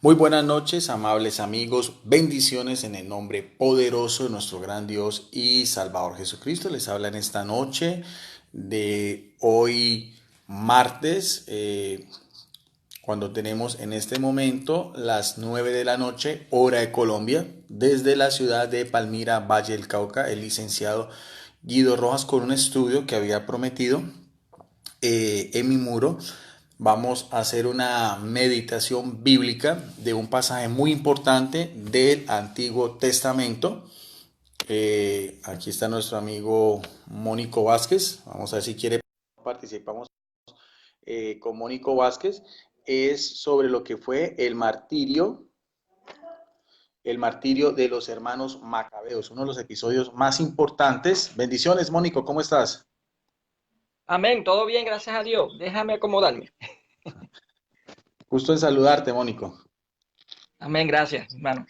Muy buenas noches, amables amigos. Bendiciones en el nombre poderoso de nuestro gran Dios y Salvador Jesucristo. Les habla en esta noche de hoy martes, cuando tenemos en este momento las 9 de la noche, hora de Colombia, desde la ciudad de Palmira, Valle del Cauca, el licenciado Guido Rojas con un estudio que había prometido en mi muro. Vamos a hacer una meditación bíblica de un pasaje muy importante del Antiguo Testamento. Aquí está nuestro amigo Mónico Vázquez. Vamos a ver si quiere participamos con Mónico Vázquez. Es sobre lo que fue el martirio de los hermanos Macabeos, uno de los episodios más importantes. Bendiciones, Mónico, ¿cómo estás? Amén, todo bien, gracias a Dios. Déjame acomodarme. Gusto en saludarte, Mónico. Amén, gracias, hermano.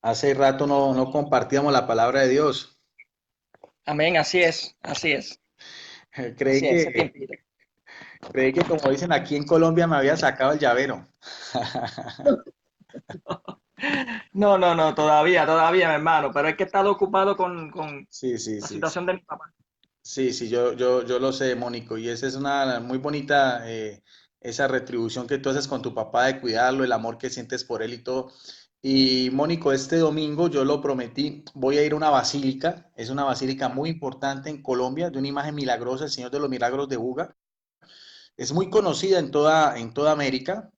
Hace rato no compartíamos la palabra de Dios. Amén, así es, así es, Creí así es, ese que, tiempito. creí que como dicen aquí en Colombia me había sacado el llavero. No, todavía, mi hermano, pero es que he estado ocupado con Sí, sí, la sí. situación de mi papá. Sí, sí, yo lo sé, Mónico, y esa es una muy bonita, esa retribución que tú haces con tu papá de cuidarlo, el amor que sientes por él y todo. Y Mónico, este domingo yo lo prometí, voy a ir a una basílica, es una basílica muy importante en Colombia, de una imagen milagrosa, el Señor de los Milagros de Buga. Es muy conocida en toda América,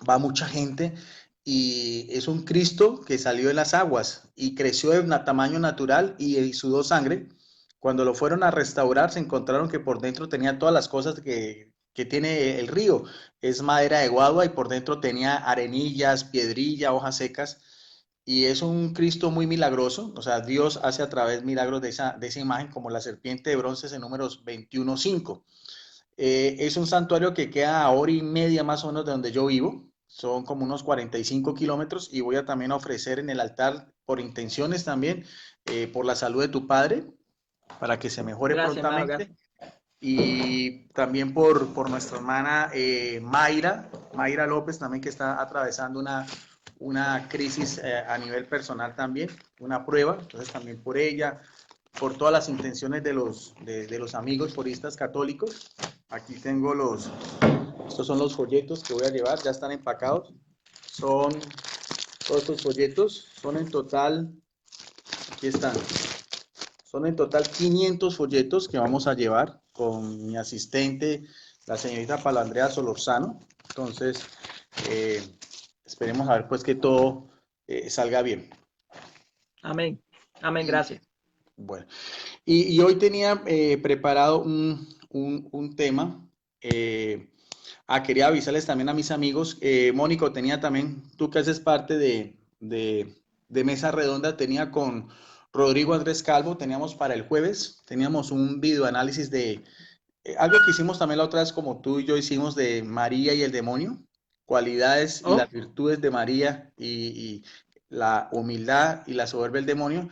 va mucha gente y es un Cristo que salió de las aguas y creció de tamaño natural y sudó sangre. Cuando lo fueron a restaurar, se encontraron que por dentro tenía todas las cosas que tiene el río. Es madera de guadua y por dentro tenía arenillas, piedrilla, hojas secas. Y es un Cristo muy milagroso. O sea, Dios hace a través milagros de esa imagen, como la serpiente de bronce en números 21:5. Es un santuario que queda a hora y media más o menos de donde yo vivo. Son como unos 45 kilómetros y voy a también ofrecer en el altar por intenciones también, por la salud de tu padre, para que se mejore Gracias, hermano, prontamente. gracias. Y también por nuestra hermana Mayra López, también que está atravesando una crisis a nivel personal también, una prueba. Entonces también por ella, por todas las intenciones de los amigos foristas católicos. Aquí tengo estos son los folletos que voy a llevar, ya están empacados. Son todos estos folletos, son en total, aquí están, son en total 500 folletos que vamos a llevar con mi asistente, la señorita Palandrea Solorzano. Entonces, eh, esperemos a ver pues que todo salga bien. Amén, amén, Y gracias. bueno, y hoy tenía preparado un tema. Quería avisarles también a mis amigos. Mónico, tenía también, tú que haces parte de Mesa Redonda, tenía con Rodrigo Andrés Calvo, teníamos para el jueves, teníamos un videoanálisis de algo que hicimos también la otra vez, como tú y yo hicimos de María y el demonio, cualidades y Oh, las virtudes de María y la humildad y la soberbia del demonio.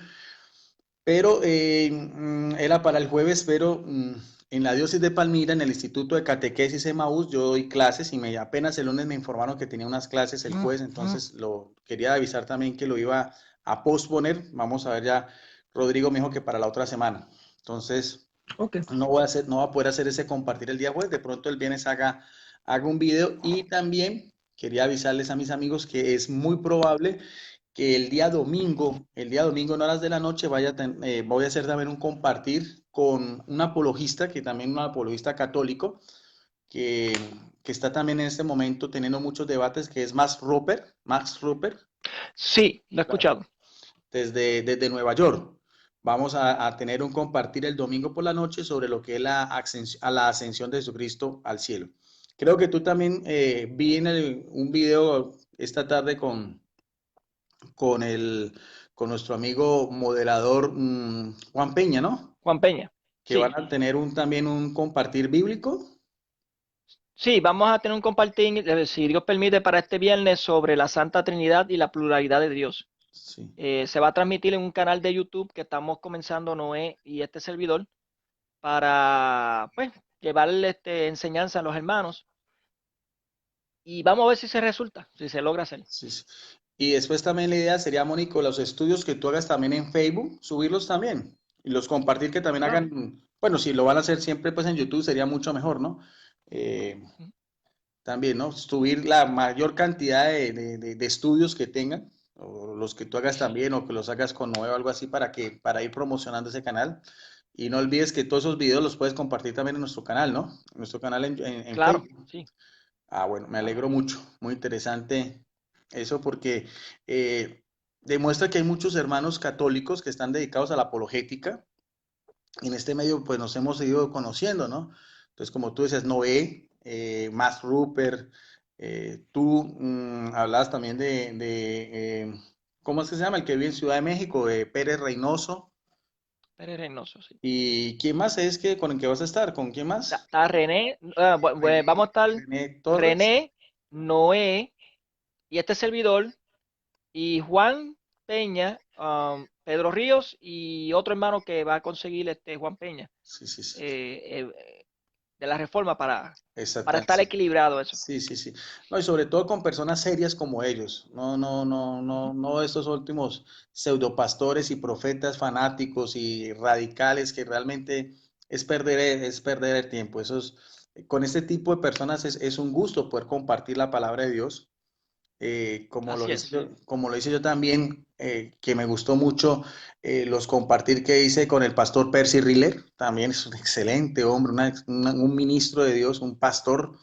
Pero era para el jueves, pero en la diócesis de Palmira, en el Instituto de Catequesis Emaús, yo doy clases y apenas el lunes me informaron que tenía unas clases el jueves, entonces lo quería avisar también que lo iba a posponer. Vamos a ver ya, Rodrigo me dijo que para la otra semana. Entonces, ok. no voy a poder hacer ese compartir el día jueves, de pronto el viernes haga un video y también quería avisarles a mis amigos que es muy probable que el día domingo en horas de la noche voy a hacer también un compartir con un apologista, que también un apologista católico, que, que está también en este momento teniendo muchos debates, que es Max Ruper, Sí, lo he escuchado. desde Nueva York. Vamos a tener un compartir el domingo por la noche sobre lo que es la ascensión de Jesucristo al cielo. Creo que tú también vi un video esta tarde con el, con nuestro amigo moderador Juan Peña, ¿no? Juan Peña. Que van Sí, a tener también un compartir bíblico. sí, vamos a tener un compartir, si Dios permite, para este viernes sobre la Santa Trinidad y la pluralidad de Dios. Sí. Se va a transmitir en un canal de YouTube que estamos comenzando Noé y este servidor para pues llevarle enseñanza a los hermanos. y vamos a ver si se resulta, si se logra hacer. Sí, sí. Y después también la idea sería, Mónico, los estudios que tú hagas también en Facebook, subirlos también y los compartir que también Claro. hagan, bueno, si lo van a hacer siempre pues en YouTube sería mucho mejor, ¿no? Eh, Ujú. También, ¿no? Subir la mayor cantidad de estudios que tengan, o los que tú hagas también, o que los hagas con Noé o algo así para ir promocionando ese canal. Y no olvides que todos esos videos los puedes compartir también en nuestro canal, ¿no? En nuestro canal en Claro, Facebook. sí, Ah, bueno, me claro. alegro mucho, muy interesante eso porque eh, demuestra que hay muchos hermanos católicos que están dedicados a la apologética y en este medio pues nos hemos ido conociendo, ¿no? Entonces, como tú dices, Noé, Max Rupert, tú hablabas también ¿cómo es que se llama? El que vive en Ciudad de México, Pérez Reynoso. Pérez Reynoso, sí. ¿Y quién más es que con el que vas a estar? ¿Con quién más? Está René, vamos a René, estar René Torres. René, Noé y este servidor y Juan Peña, Pedro Ríos y otro hermano que va a conseguir Juan Peña Sí, sí, sí. de la Reforma para Exactamente. estar Sí. equilibrado eso. Sí, sí, sí. No, y sobre todo con personas serias como ellos. No, no, no, no, Ujú. no estos últimos pseudopastores y profetas fanáticos y radicales que realmente es perder el tiempo. Con este tipo de personas es un gusto poder compartir la palabra de Dios Así es. como lo hice yo también, que me gustó mucho los compartir que hice con el pastor Percy Riller, también es un excelente hombre, un ministro de Dios, un pastor,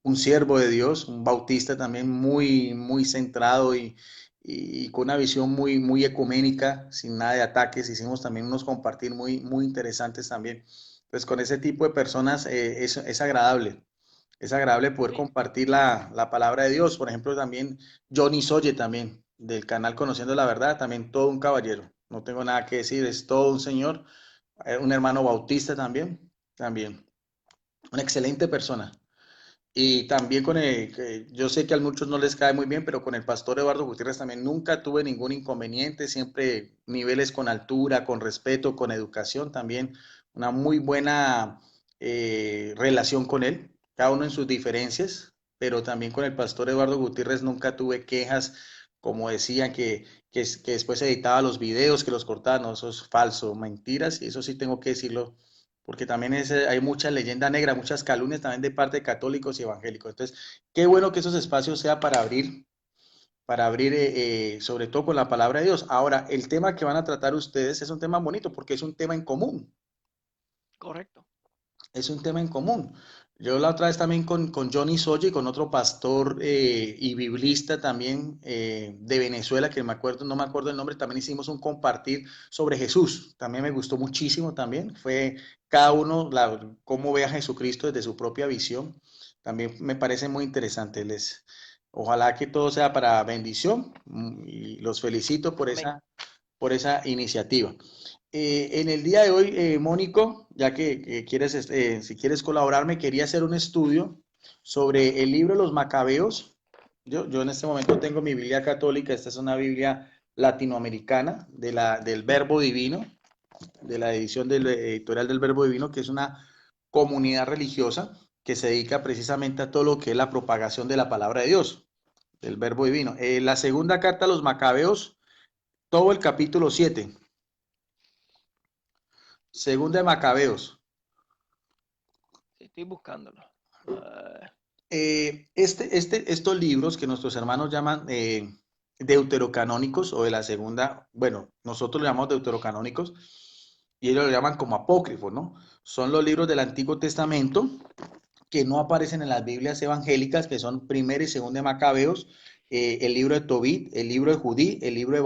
un siervo de Dios, un bautista también muy, muy centrado y con una visión muy, muy ecuménica, sin nada de ataques, hicimos también unos compartir muy, muy interesantes también. Pues con ese tipo de personas es agradable. Es agradable poder Sí, compartir la palabra de Dios. Por ejemplo, también Johnny Soye también, del canal Conociendo la Verdad, también todo un caballero. No tengo nada que decir, es todo un señor. Un hermano bautista también, también. Una excelente persona. Y también yo sé que a muchos no les cae muy bien, pero con el pastor Eduardo Gutiérrez también nunca tuve ningún inconveniente, siempre niveles con altura, con respeto, con educación también, una muy buena relación con él, cada uno en sus diferencias, pero también con el pastor Eduardo Gutiérrez nunca tuve quejas, como decían que después editaba los videos, que los cortaba, no, eso es falso, mentiras, y eso sí tengo que decirlo porque también hay mucha leyenda negra, muchas calumnias también de parte de católicos y evangélicos. Entonces, qué bueno que esos espacios sea para abrir sobre todo con la palabra de Dios. Ahora, el tema que van a tratar ustedes es un tema bonito porque es un tema en común, correcto. es un tema en común. Yo la otra vez también con Johnny Soya y con otro pastor y biblista también de Venezuela, que me acuerdo, no me acuerdo el nombre, también hicimos un compartir sobre Jesús. También me gustó muchísimo también. Fue cada uno cómo ve a Jesucristo desde su propia visión. También me parece muy interesante. Ojalá que todo sea para bendición y los felicito Amén. por esa iniciativa. En el día de hoy, Mónico, ya que quieres, si quieres colaborarme, quería hacer un estudio sobre el libro de los Macabeos. Yo en este momento tengo mi Biblia católica, esta es una Biblia latinoamericana del Verbo Divino, de la edición del editorial del Verbo Divino, que es una comunidad religiosa que se dedica precisamente a todo lo que es la propagación de la palabra de Dios, del Verbo Divino. La segunda carta a los Macabeos, todo el capítulo 7. Segunda de Macabeos. Sí, estoy buscándolo. Estos libros que nuestros hermanos llaman deuterocanónicos o de la segunda, bueno, nosotros lo llamamos deuterocanónicos y ellos lo llaman como apócrifos, ¿no? Son los libros del Antiguo Testamento que no aparecen en las Biblias evangélicas, que son primera y segunda de Macabeos, el libro de Tobit, el libro de Judí, el libro de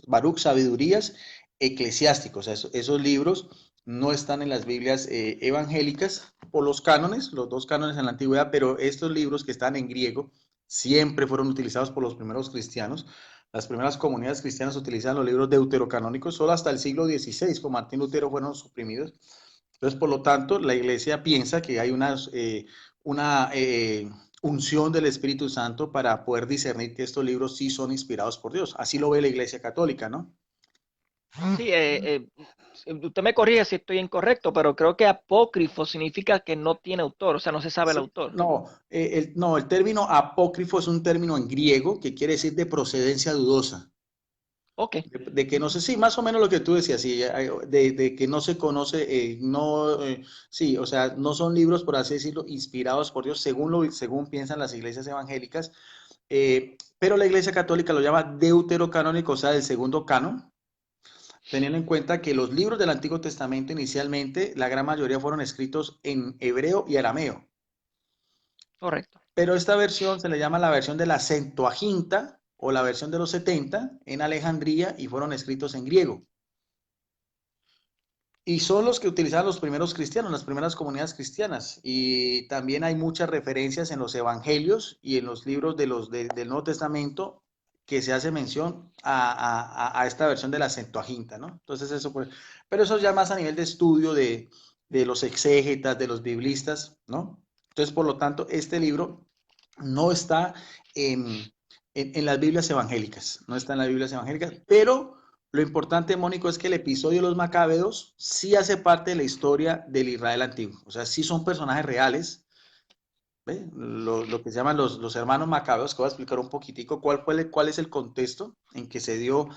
Baruch, Sabidurías Eclesiásticos. O sea, esos libros no están en las Biblias evangélicas por los cánones, los dos cánones en la antigüedad, pero estos libros que están en griego siempre fueron utilizados por los primeros cristianos. Las primeras comunidades cristianas utilizan los libros deuterocanónicos, solo hasta el siglo XVI, con Martín Lutero, fueron suprimidos. Entonces, por lo tanto, la iglesia piensa que hay una unción del Espíritu Santo para poder discernir que estos libros sí son inspirados por Dios. Así lo ve la iglesia católica, ¿no? Sí, usted me corrige si estoy incorrecto, pero creo que apócrifo significa que no tiene autor, o sea, no se sabe el Sí, autor. no, no, el término apócrifo es un término en griego que quiere decir de procedencia dudosa. Ok, De que no sé, sí, más o menos lo que tú decías, sí, de que no se conoce, no, sí, o sea, no son libros, por así decirlo, inspirados por Dios, según piensan las iglesias evangélicas, pero la iglesia católica lo llama deuterocanónico, o sea, del segundo canon, teniendo en cuenta que los libros del Antiguo Testamento inicialmente, la gran mayoría fueron escritos en hebreo y arameo, correcto. pero esta versión se le llama la versión de la Septuaginta o la versión de los 70 en Alejandría y fueron escritos en griego. Y son los que utilizaban los primeros cristianos, las primeras comunidades cristianas. Y también hay muchas referencias en los evangelios y en los libros del Nuevo Testamento que se hace mención a esta versión de la Septuaginta, ¿no? Entonces eso pues, pero eso ya más a nivel de estudio de los exégetas, de los biblistas, ¿no? Entonces, por lo tanto, este libro no está en las Biblias evangélicas, no está en las Biblias evangélicas, pero lo importante, Mónico, es que el episodio de los Macabeos sí hace parte de la historia del Israel antiguo. O sea, sí son personajes reales. ¿Ve? Lo que se llaman los hermanos Macabeos, que voy a explicar un poquitico cuál es el contexto en que se dio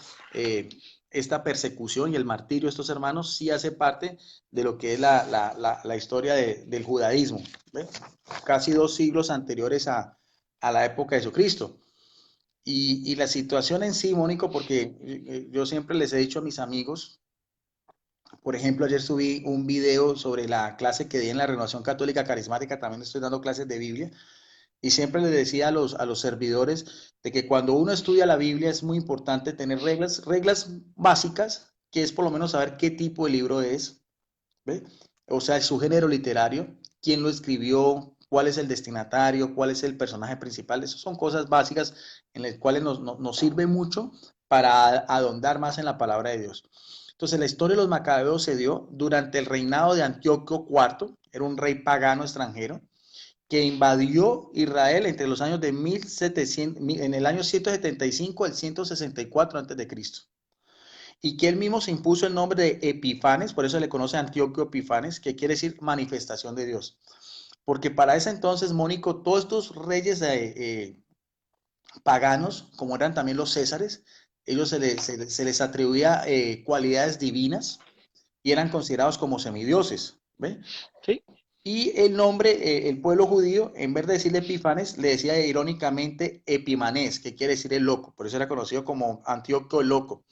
esta persecución y el martirio de estos hermanos, sí hace parte de lo que es la historia del judaísmo. ¿Ve? Casi 2 siglos anteriores a la época de Jesucristo. Y la situación en sí, Mónico, porque yo siempre les he dicho a mis amigos, por ejemplo, ayer subí un video sobre la clase que di en la Renovación Católica Carismática, también estoy dando clases de Biblia, y siempre les decía a los servidores de que cuando uno estudia la Biblia es muy importante tener reglas básicas, que es por lo menos saber qué tipo de libro es, ¿ve? O sea, su género literario, quién lo escribió, cuál es el destinatario, cuál es el personaje principal. Esas son cosas básicas en las cuales nos sirve mucho para ahondar más en la palabra de Dios. Entonces, la historia de los macabeos se dio durante el reinado de Antíoco IV, era un rey pagano extranjero, que invadió Israel entre los años de 1700, en el año 175 al 164 antes de Cristo, y que él mismo se impuso el nombre de Epifanes, por eso le conoce a Antíoco Epifanes, que quiere decir manifestación de Dios. Porque para ese entonces, Mónico, todos estos reyes paganos, como eran también los césares, ellos se les atribuía cualidades divinas y eran considerados como semidioses. ¿Ve? Sí, Y el nombre, el pueblo judío, en vez de decirle Epifanes, le decía irónicamente Epimanés, que quiere decir el loco. Por eso era conocido como Antíoco el Loco.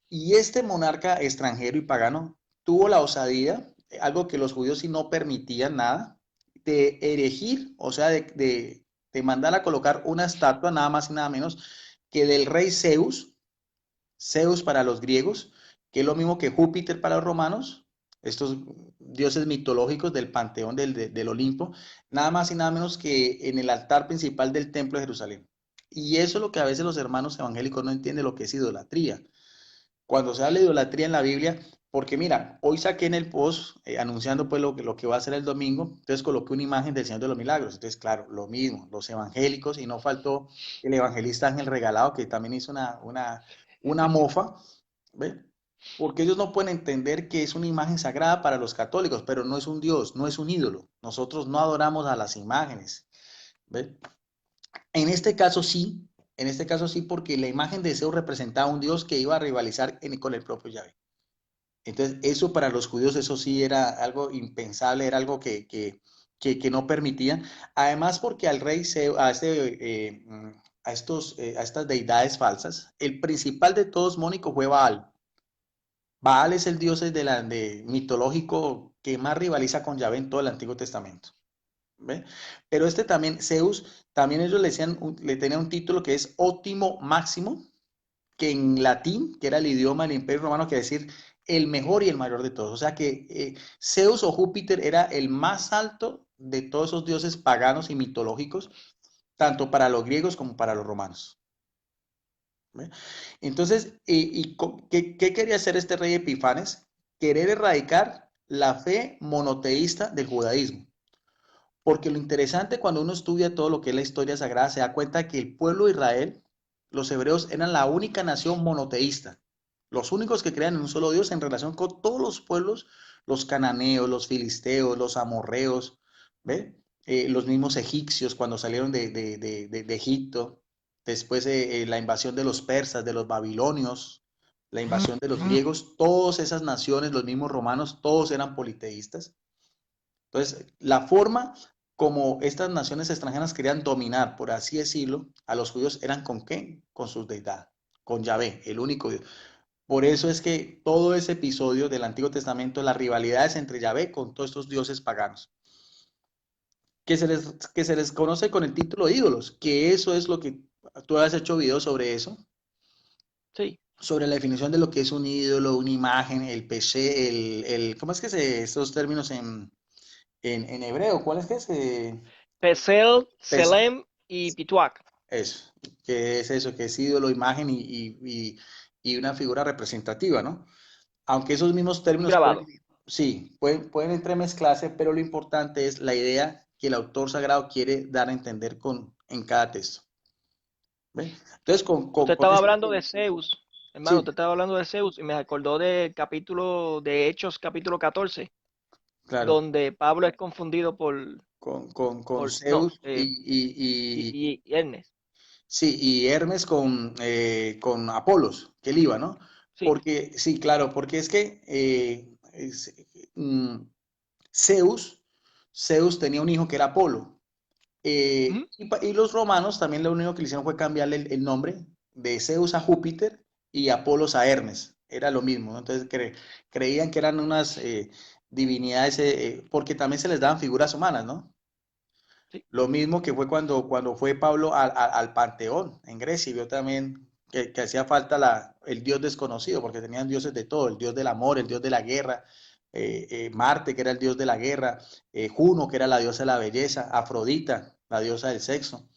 Y este monarca extranjero y pagano tuvo la osadía, algo que los judíos sí no permitían nada, de erigir, o sea, de mandar a colocar una estatua, nada más y nada menos, que del rey Zeus, Zeus para los griegos, que es lo mismo que Júpiter para los romanos, estos dioses mitológicos del panteón del Olimpo, nada más y nada menos que en el altar principal del templo de Jerusalén. Y eso es lo que a veces los hermanos evangélicos no entienden, lo que es idolatría. Cuando se habla de idolatría en la Biblia, porque mira, hoy saqué en el post anunciando pues lo que va a ser el domingo, entonces coloqué una imagen del Señor de los Milagros. Entonces, claro, lo mismo, los evangélicos, y no faltó el evangelista Ángel Regalado, que también hizo una mofa, ¿ve? Porque ellos no pueden entender que es una imagen sagrada para los católicos, pero no es un Dios, no es un ídolo. Nosotros no adoramos a las imágenes, ¿ve? En este caso sí, en este caso sí, porque la imagen de Zeus representaba un Dios que iba a rivalizar con el propio Yahvé. Entonces, eso para los judíos, eso sí era algo impensable, era algo que no permitían. Además, porque al rey, a estas deidades falsas, el principal de todos, Mónico, fue Baal. Baal es el dios mitológico que más rivaliza con Yahvé en todo el Antiguo Testamento. ¿Ve? Pero este también, Zeus, también ellos le tenían un título que es óptimo máximo, que en latín, que era el idioma del Imperio Romano, quiere decir el mejor y el mayor de todos. O sea que Zeus o Júpiter era el más alto de todos esos dioses paganos y mitológicos, tanto para los griegos como para los romanos. ¿Ve? Entonces, ¿qué quería hacer este rey Epifanes? Querer erradicar la fe monoteísta del judaísmo. Porque lo interesante cuando uno estudia todo lo que es la historia sagrada, se da cuenta que el pueblo de Israel, los hebreos, eran la única nación monoteísta. Los únicos que creían en un solo Dios en relación con todos los pueblos, los cananeos, los filisteos, los amorreos, ¿ve? Los mismos egipcios cuando salieron de Egipto, después la invasión de los persas, de los babilonios, la invasión de los griegos, todas esas naciones, los mismos romanos, todos eran politeístas. Entonces, la forma como estas naciones extranjeras querían dominar, por así decirlo, a los judíos eran con qué? Con sus deidades, con Yahvé, el único Dios. Por eso es que todo ese episodio del Antiguo Testamento, las rivalidades entre Yahvé con todos estos dioses paganos, que se les conoce con el título de ídolos, que eso es lo que tú has hecho videos sobre eso, Sí, sobre la definición de lo que es un ídolo, una imagen, el peché, ¿cómo es que se, estos términos en hebreo? ¿Cuál es que es? Pesel, Pes- Selem y Pituac. eso, que es eso, que es ídolo, imagen y una figura representativa, ¿no? Aunque esos mismos Un términos pueden, grabado. sí, pueden entremezclarse, pero lo importante es la idea que el autor sagrado quiere dar a entender en cada texto. ¿Ve? Entonces, Usted con estaba este, hablando de Zeus, hermano, sí, usted estaba hablando de Zeus y me acordó del capítulo de Hechos, capítulo 14, claro, donde Pablo es confundido con no, Zeus y Hermes. sí, y Hermes con Apolos, que él iba, ¿no? Sí. Porque, sí, claro, porque es que mm, Zeus, Zeus tenía un hijo que era Apolo. Ujú. Y los romanos también lo único que le hicieron fue cambiarle el nombre de Zeus a Júpiter y Apolos a Hermes. Era lo mismo, ¿no? Entonces creían que eran unas divinidades, porque también se les daban figuras humanas, ¿no? Sí, Lo mismo que fue cuando fue Pablo al Panteón en Grecia y vio también que hacía falta el dios desconocido, porque tenían dioses de todo, el dios del amor, el dios de la guerra, Marte, que era el dios de la guerra, Juno, que era la diosa de la belleza, Afrodita, la diosa del sexo,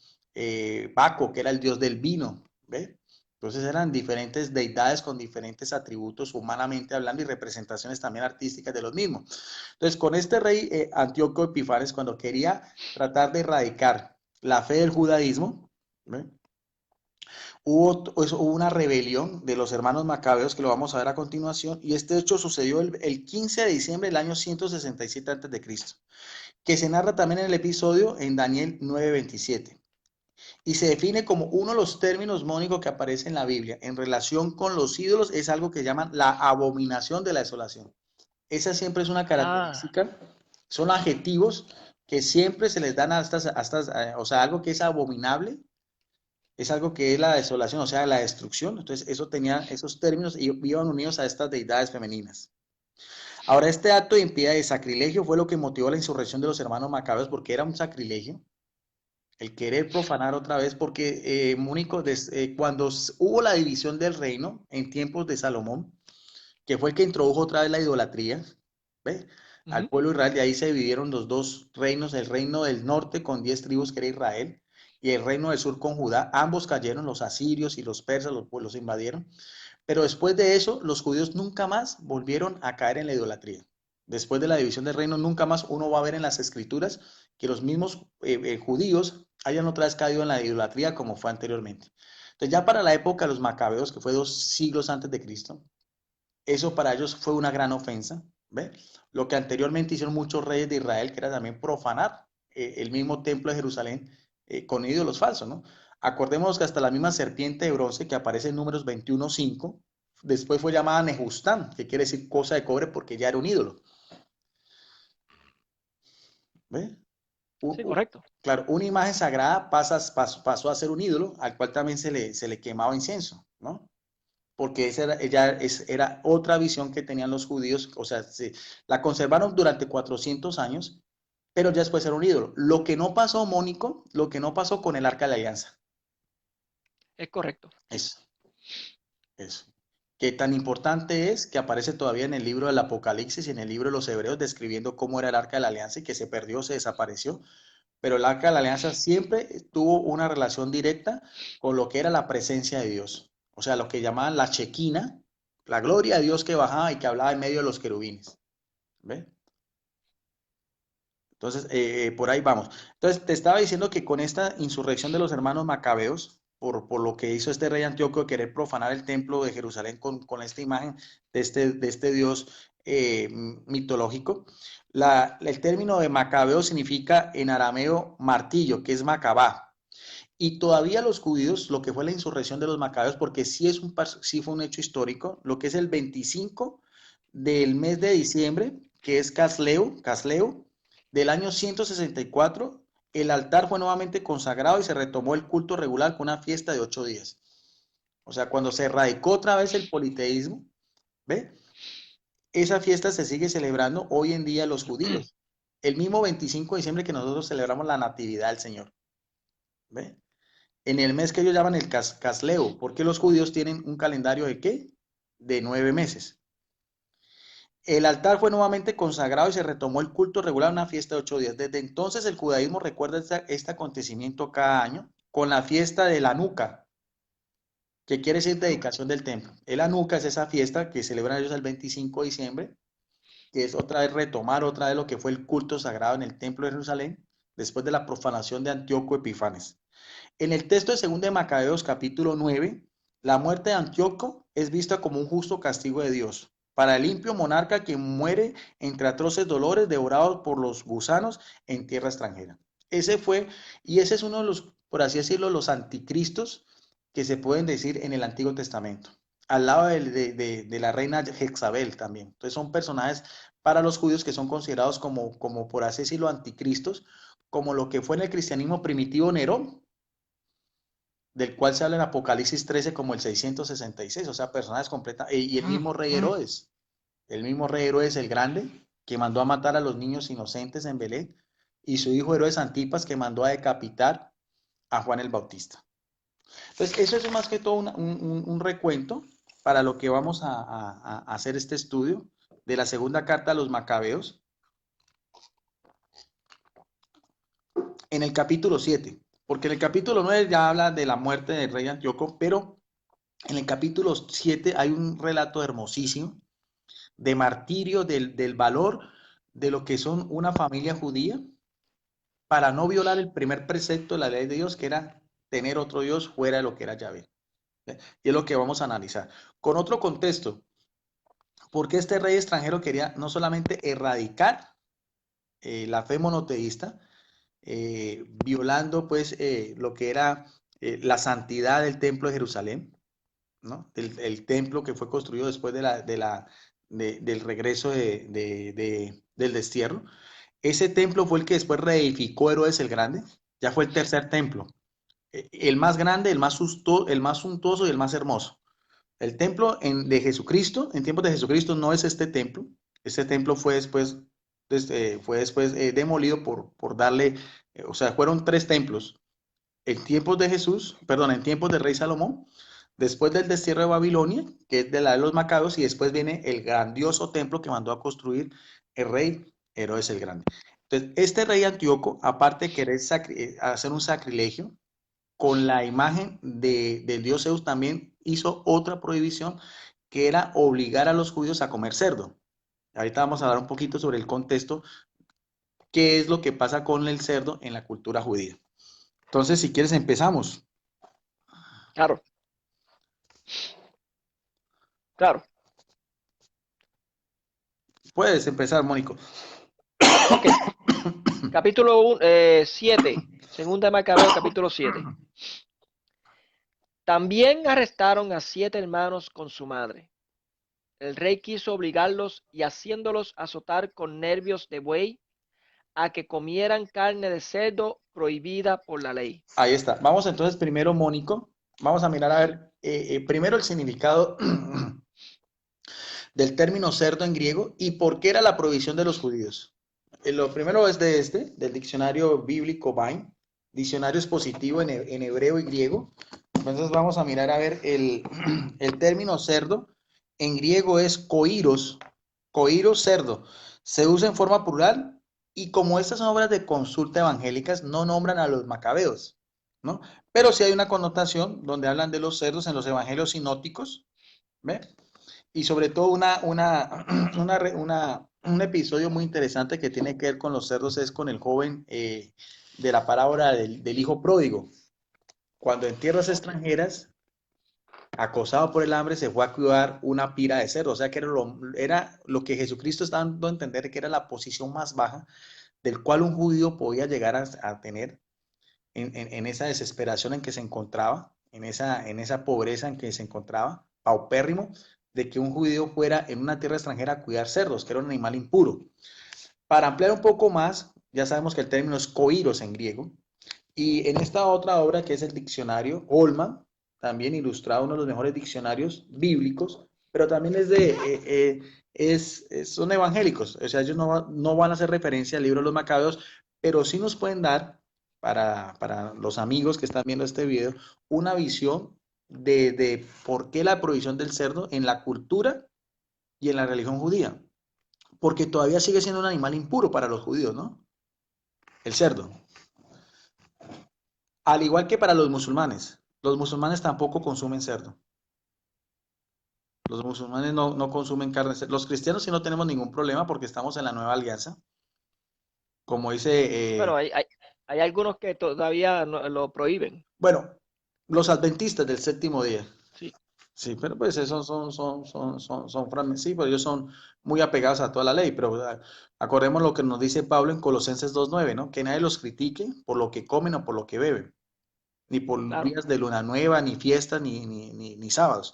Baco, que era el dios del vino, ¿ve? Entonces eran diferentes deidades con diferentes atributos humanamente hablando y representaciones también artísticas de los mismos. Entonces, con este rey Antíoco Epifanes, cuando quería tratar de erradicar la fe del judaísmo, ¿ve? Hubo una rebelión de los hermanos macabeos, que lo vamos a ver a continuación, y este hecho sucedió el 15 de diciembre del año 167 a.C., que se narra también en el episodio en Daniel 9:27, y se define como uno de los términos mónicos que aparece en la Biblia en relación con los ídolos, es algo que llaman la abominación de la desolación. Esa siempre es una Ah, característica, son adjetivos que siempre se les dan o sea, algo que es abominable, es algo que es la desolación, o sea, la destrucción. Entonces, eso tenía esos términos y iban unidos a estas deidades femeninas. Ahora, este acto de impiedad y de sacrilegio fue lo que motivó la insurrección de los hermanos macabeos, porque era un sacrilegio el querer profanar otra vez, porque Mónico, cuando hubo la división del reino en tiempos de Salomón, que fue el que introdujo otra vez la idolatría, ¿ve? Al ujú. pueblo de Israel, de ahí se dividieron los dos reinos, el reino del norte con 10 tribus que era Israel, y el reino del sur con Judá. Ambos cayeron, los asirios y los persas los invadieron, pero después de eso los judíos nunca más volvieron a caer en la idolatría. Después de la división del reino, nunca más uno va a ver en las escrituras que los mismos judíos hayan otra vez caído en la idolatría como fue anteriormente. Entonces ya para la época de los macabeos, que fue 2 siglos antes de Cristo, eso para ellos fue una gran ofensa, ¿ve? Lo que anteriormente hicieron muchos reyes de Israel, que era también profanar el mismo templo de Jerusalén con ídolos falsos, ¿no? Acordemos que hasta la misma serpiente de bronce que aparece en Números 21:5, después fue llamada Nejustán, que quiere decir cosa de cobre porque ya era un ídolo, ¿ve? Un- Sí, un- correcto. claro, una imagen sagrada pasó a ser un ídolo al cual también se le quemaba incienso, ¿no? Porque era otra visión que tenían los judíos, o sea, la conservaron durante 400 años, pero ya después era un ídolo. Lo que no pasó, Mónico, lo que no pasó con el Arca de la Alianza, Es correcto. eso, eso. Que tan importante es que aparece todavía en el libro del Apocalipsis y en el libro de los Hebreos describiendo cómo era el Arca de la Alianza y que se perdió, se desapareció, pero el Arca de la Alianza siempre tuvo una relación directa con lo que era la presencia de Dios. O sea, lo que llamaban la Chequina, la gloria de Dios que bajaba y que hablaba en medio de los querubines. ¿Ve? Entonces, por ahí vamos. Entonces, te estaba diciendo que con esta insurrección de los hermanos macabeos, por lo que hizo este rey Antíoco de querer profanar el templo de Jerusalén con esta imagen de este Dios mitológico. El término de Macabeo significa en arameo martillo, que es Macabá. Y todavía los judíos, lo que fue la insurrección de los macabeos, porque sí fue un hecho histórico, lo que es el 25 del mes de diciembre, que es Casleo, del año 164, el altar fue nuevamente consagrado y se retomó el culto regular con una fiesta de 8 días. O sea, cuando se erradicó otra vez el politeísmo, ¿ve? Esa fiesta se sigue celebrando hoy en día los judíos. El mismo 25 de diciembre que nosotros celebramos la Natividad del Señor, ¿ve? En el mes que ellos llaman el Casleo, porque los judíos tienen un calendario de ¿qué? De 9 meses. El altar fue nuevamente consagrado y se retomó el culto regular, una fiesta de 8 días. Desde entonces el judaísmo recuerda este acontecimiento cada año con la fiesta de la Hanukkah, que quiere decir dedicación del templo. El Hanukkah es esa fiesta que celebran ellos el 25 de diciembre, que es otra vez retomar otra vez lo que fue el culto sagrado en el templo de Jerusalén, después de la profanación de Antíoco Epifanes. En el texto de 2 de Macabeos, capítulo 9, la muerte de Antíoco es vista como un justo castigo de Dios. Para el limpio monarca que muere entre atroces dolores, devorado por los gusanos en tierra extranjera. Ese es uno de los, por así decirlo, los anticristos que se pueden decir en el Antiguo Testamento. Al lado de la reina Jezabel también. Entonces son personajes para los judíos que son considerados como por así decirlo, anticristos, como lo que fue en el cristianismo primitivo Nerón, del cual se habla en Apocalipsis 13 como el 666, o sea, personas completas, y el mismo rey Herodes el Grande, que mandó a matar a los niños inocentes en Belén, y su hijo Herodes Antipas, que mandó a decapitar a Juan el Bautista. Entonces, eso es más que todo un recuento para lo que vamos a hacer este estudio de la segunda carta a los Macabeos, en el capítulo 7, porque en el capítulo 9 ya habla de la muerte del rey Antíoco, pero en el capítulo 7 hay un relato hermosísimo de martirio, del valor de lo que son una familia judía para no violar el primer precepto de la ley de Dios, que era tener otro Dios fuera de lo que era Yahvé. Y es lo que vamos a analizar. Con otro contexto, porque este rey extranjero quería no solamente erradicar la fe monoteísta, violando pues lo que era la santidad del templo de Jerusalén, ¿no? El templo que fue construido después del regreso del destierro. Ese templo fue el que después reedificó Herodes el Grande, ya fue el tercer templo, el más grande, el más suntuoso y el más hermoso. El templo de Jesucristo, en tiempos de Jesucristo, no es este templo fue después demolido por darle, o sea, fueron tres templos, en tiempos de Jesús, perdón, en tiempos del rey Salomón, después del destierro de Babilonia, que es de la de los Macabeos, y después viene el grandioso templo que mandó a construir el rey Herodes el Grande. Entonces, este rey Antíoco, aparte de querer hacer un sacrilegio con la imagen del dios Zeus, también hizo otra prohibición que era obligar a los judíos a comer cerdo. Ahorita vamos a hablar un poquito sobre el contexto, qué es lo que pasa con el cerdo en la cultura judía. Entonces, si quieres, empezamos. Claro, claro. Puedes empezar, Mónico. Ok. Capítulo 7. Segunda de Macabeo, capítulo 7. También arrestaron a 7 hermanos con su madre. El rey quiso obligarlos y haciéndolos azotar con nervios de buey a que comieran carne de cerdo prohibida por la ley. Ahí está. Vamos entonces primero, Mónico. Vamos a mirar a ver primero el significado del término cerdo en griego y por qué era la prohibición de los judíos. Lo primero es del diccionario bíblico Vine, diccionario expositivo en hebreo y griego. Entonces vamos a mirar a ver el término cerdo. En griego es koiros, koiros cerdo. Se usa en forma plural y como estas son obras de consulta evangélicas, no nombran a los macabeos, ¿no? Pero sí hay una connotación donde hablan de los cerdos en los evangelios sinópticos, ¿ve? Y sobre todo un episodio muy interesante que tiene que ver con los cerdos es con el joven de la parábola del hijo pródigo. cuando en tierras Ok. extranjeras, acosado por el hambre, se fue a cuidar una pira de cerdo. O sea que era lo que Jesucristo está dando a entender que era la posición más baja del cual un judío podía llegar a tener en esa desesperación en que se encontraba, en esa pobreza en que se encontraba, paupérrimo, de que un judío fuera en una tierra extranjera a cuidar cerdos, que era un animal impuro. Para ampliar un poco más, ya sabemos que el término es koiros en griego, y en esta otra obra que es el diccionario Holman, también ilustrado uno de los mejores diccionarios bíblicos, pero también son evangélicos, o sea, ellos no van a hacer referencia al libro de los Macabeos, pero sí nos pueden dar, para los amigos que están viendo este video, una visión de por qué la prohibición del cerdo en la cultura y en la religión judía, porque todavía sigue siendo un animal impuro para los judíos, ¿no? El cerdo. Al igual que para los musulmanes tampoco consumen cerdo. Los musulmanes no consumen carne. Los cristianos sí no tenemos ningún problema porque estamos en la nueva alianza. Como dice, Bueno, hay algunos que todavía lo prohíben. bueno, los adventistas del séptimo día. Sí, Sí, pero pues esos sí, pues ellos son muy apegados a toda la ley, pero acordemos lo que nos dice Pablo en Colosenses 2:9, ¿no? Que nadie los critique por lo que comen o por lo que beben, ni por claro. días de luna nueva, ni fiestas, ni sábados.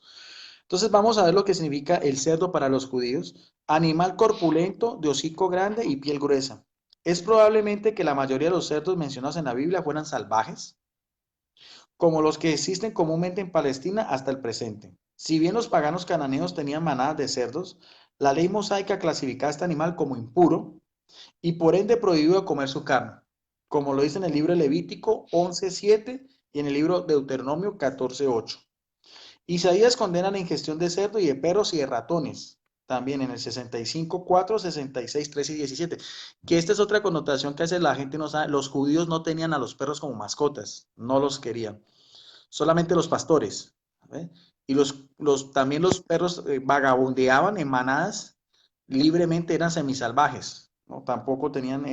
Entonces vamos a ver lo que significa el cerdo para los judíos. Animal corpulento, de hocico grande y piel gruesa. Es probablemente que la mayoría de los cerdos mencionados en la Biblia fueran salvajes, como los que existen comúnmente en Palestina hasta el presente. Si bien los paganos cananeos tenían manadas de cerdos, la ley mosaica clasificaba a este animal como impuro y por ende prohibido comer su carne, como lo dice en el libro de Levítico 11:7 y en el libro de Deuteronomio 14:8. Isaías condena la ingestión de cerdo y de perros y de ratones, también en el 65:4, 66:13 y 17. Que esta es otra connotación que hace la gente no sabe. Los judíos no tenían a los perros como mascotas, no los querían. Solamente los pastores. ¿Ve? Y también los perros vagabundeaban en manadas libremente, eran semisalvajes, ¿no? Tampoco tenían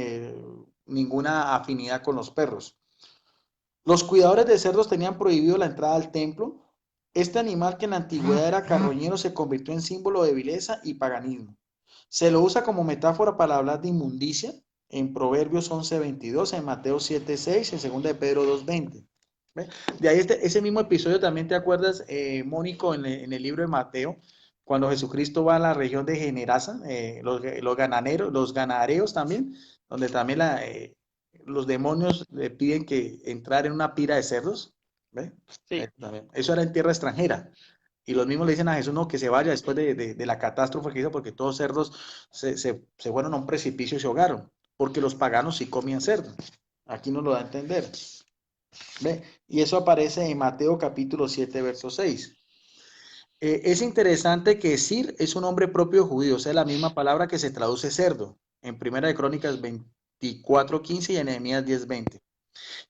ninguna afinidad con los perros. Los cuidadores de cerdos tenían prohibido la entrada al templo. Este animal, que en la antigüedad era carroñero, se convirtió en símbolo de vileza y paganismo. Se lo usa como metáfora para hablar de inmundicia en Proverbios 11:22, en Mateo 7:6, en 2 de Pedro 2:20. ¿Ve? De ahí ese mismo episodio también te acuerdas, Mónico, en el libro de Mateo, cuando Jesucristo va a la región de Generasa, los ganareos también, donde también los demonios le piden que entrar en una pira de cerdos. ¿Ve? Sí, Eso era en tierra extranjera. Y los mismos le dicen a Jesús, no, que se vaya después de la catástrofe que hizo, porque todos cerdos se fueron a un precipicio y se ahogaron, porque los paganos sí comían cerdo. Aquí nos lo da a entender. ¿Ve? Y eso aparece en Mateo capítulo 7, verso 6. Es interesante que Sir es un nombre propio judío, o sea, la misma palabra que se traduce cerdo, en Primera de Crónicas 24:15 y en Nehemías 10:20.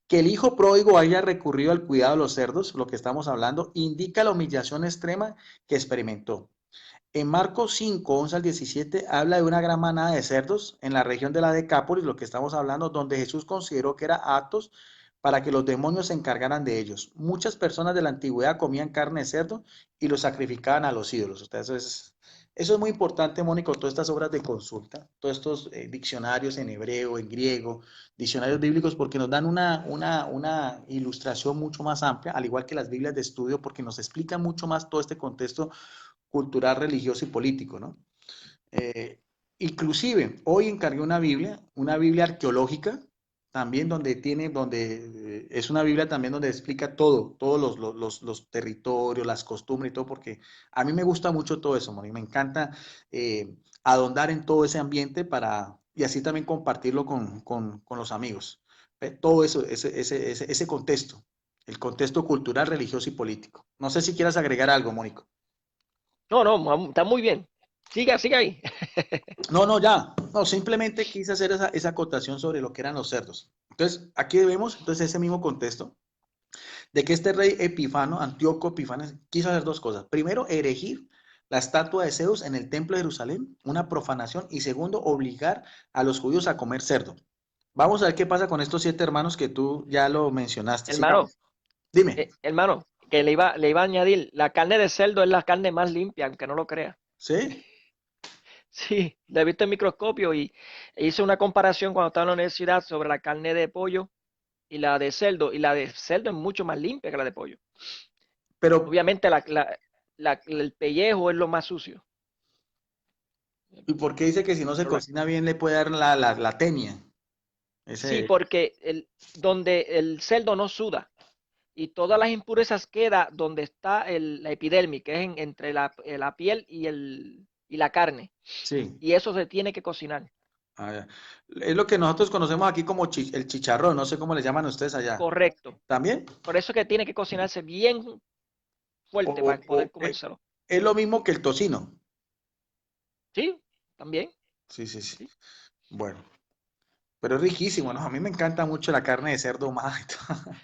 Que el hijo pródigo haya recurrido al cuidado de los cerdos, lo que estamos hablando, indica la humillación extrema que experimentó. En Marcos 5:11 al 17 habla de una gran manada de cerdos en la región de la Decápolis, lo que estamos hablando, donde Jesús consideró que era aptos para que los demonios se encargaran de ellos. Muchas personas de la antigüedad comían carne de cerdo y lo sacrificaban a los ídolos. O sea, eso es muy importante, Mónico, todas estas obras de consulta, todos estos diccionarios en hebreo, en griego, diccionarios bíblicos, porque nos dan una ilustración mucho más amplia, al igual que las Biblias de estudio, porque nos explican mucho más todo este contexto cultural, religioso y político, ¿no? Inclusive, hoy encargué una Biblia arqueológica, también donde es una Biblia también donde explica todo, todos los territorios, las costumbres y todo, porque a mí me gusta mucho todo eso, Moni, me encanta ahondar en todo ese ambiente y así también compartirlo con los amigos. ¿Ve? Todo eso, ese contexto, el contexto cultural, religioso y político. No sé si quieras agregar algo, Mónico. no, no, está muy bien. Siga, siga ahí. No, no, ya. No, simplemente quise hacer esa acotación sobre lo que eran los cerdos. Entonces, aquí vemos entonces ese mismo contexto de que este rey Epifano, Antíoco Epifanes, quiso hacer dos cosas. Primero, erigir la estatua de Zeus en el templo de Jerusalén, una profanación, y segundo, obligar a los judíos a comer cerdo. Vamos a ver qué pasa con estos 7 hermanos que tú ya lo mencionaste. Hermano, Sigamos. Dime. Hermano, que le iba a añadir, la carne de cerdo es la carne más limpia, aunque no lo crea. ¿Sí? Sí, la he visto en microscopio y hice una comparación cuando estaba en la universidad sobre la carne de pollo y la de cerdo, y la de cerdo es mucho más limpia que la de pollo. Pero, Obviamente el pellejo es lo más sucio. ¿y por qué dice que si no se Pero cocina bien le puede dar la tenia? sí, Ese, porque donde el cerdo no suda y todas las impurezas queda donde está la epidermis, que es entre la piel y la carne. sí. Y eso se tiene que cocinar. Ah, ya. Es lo que nosotros conocemos aquí como el chicharrón, no sé cómo le llaman ustedes allá. Correcto. ¿También? Por eso que tiene que cocinarse bien fuerte para poder comérselo. Es lo mismo que el tocino. Sí, también. Sí, sí, sí. Sí. Bueno, pero es riquísimo, ¿no? A mí me encanta mucho la carne de cerdo ahumada y todo.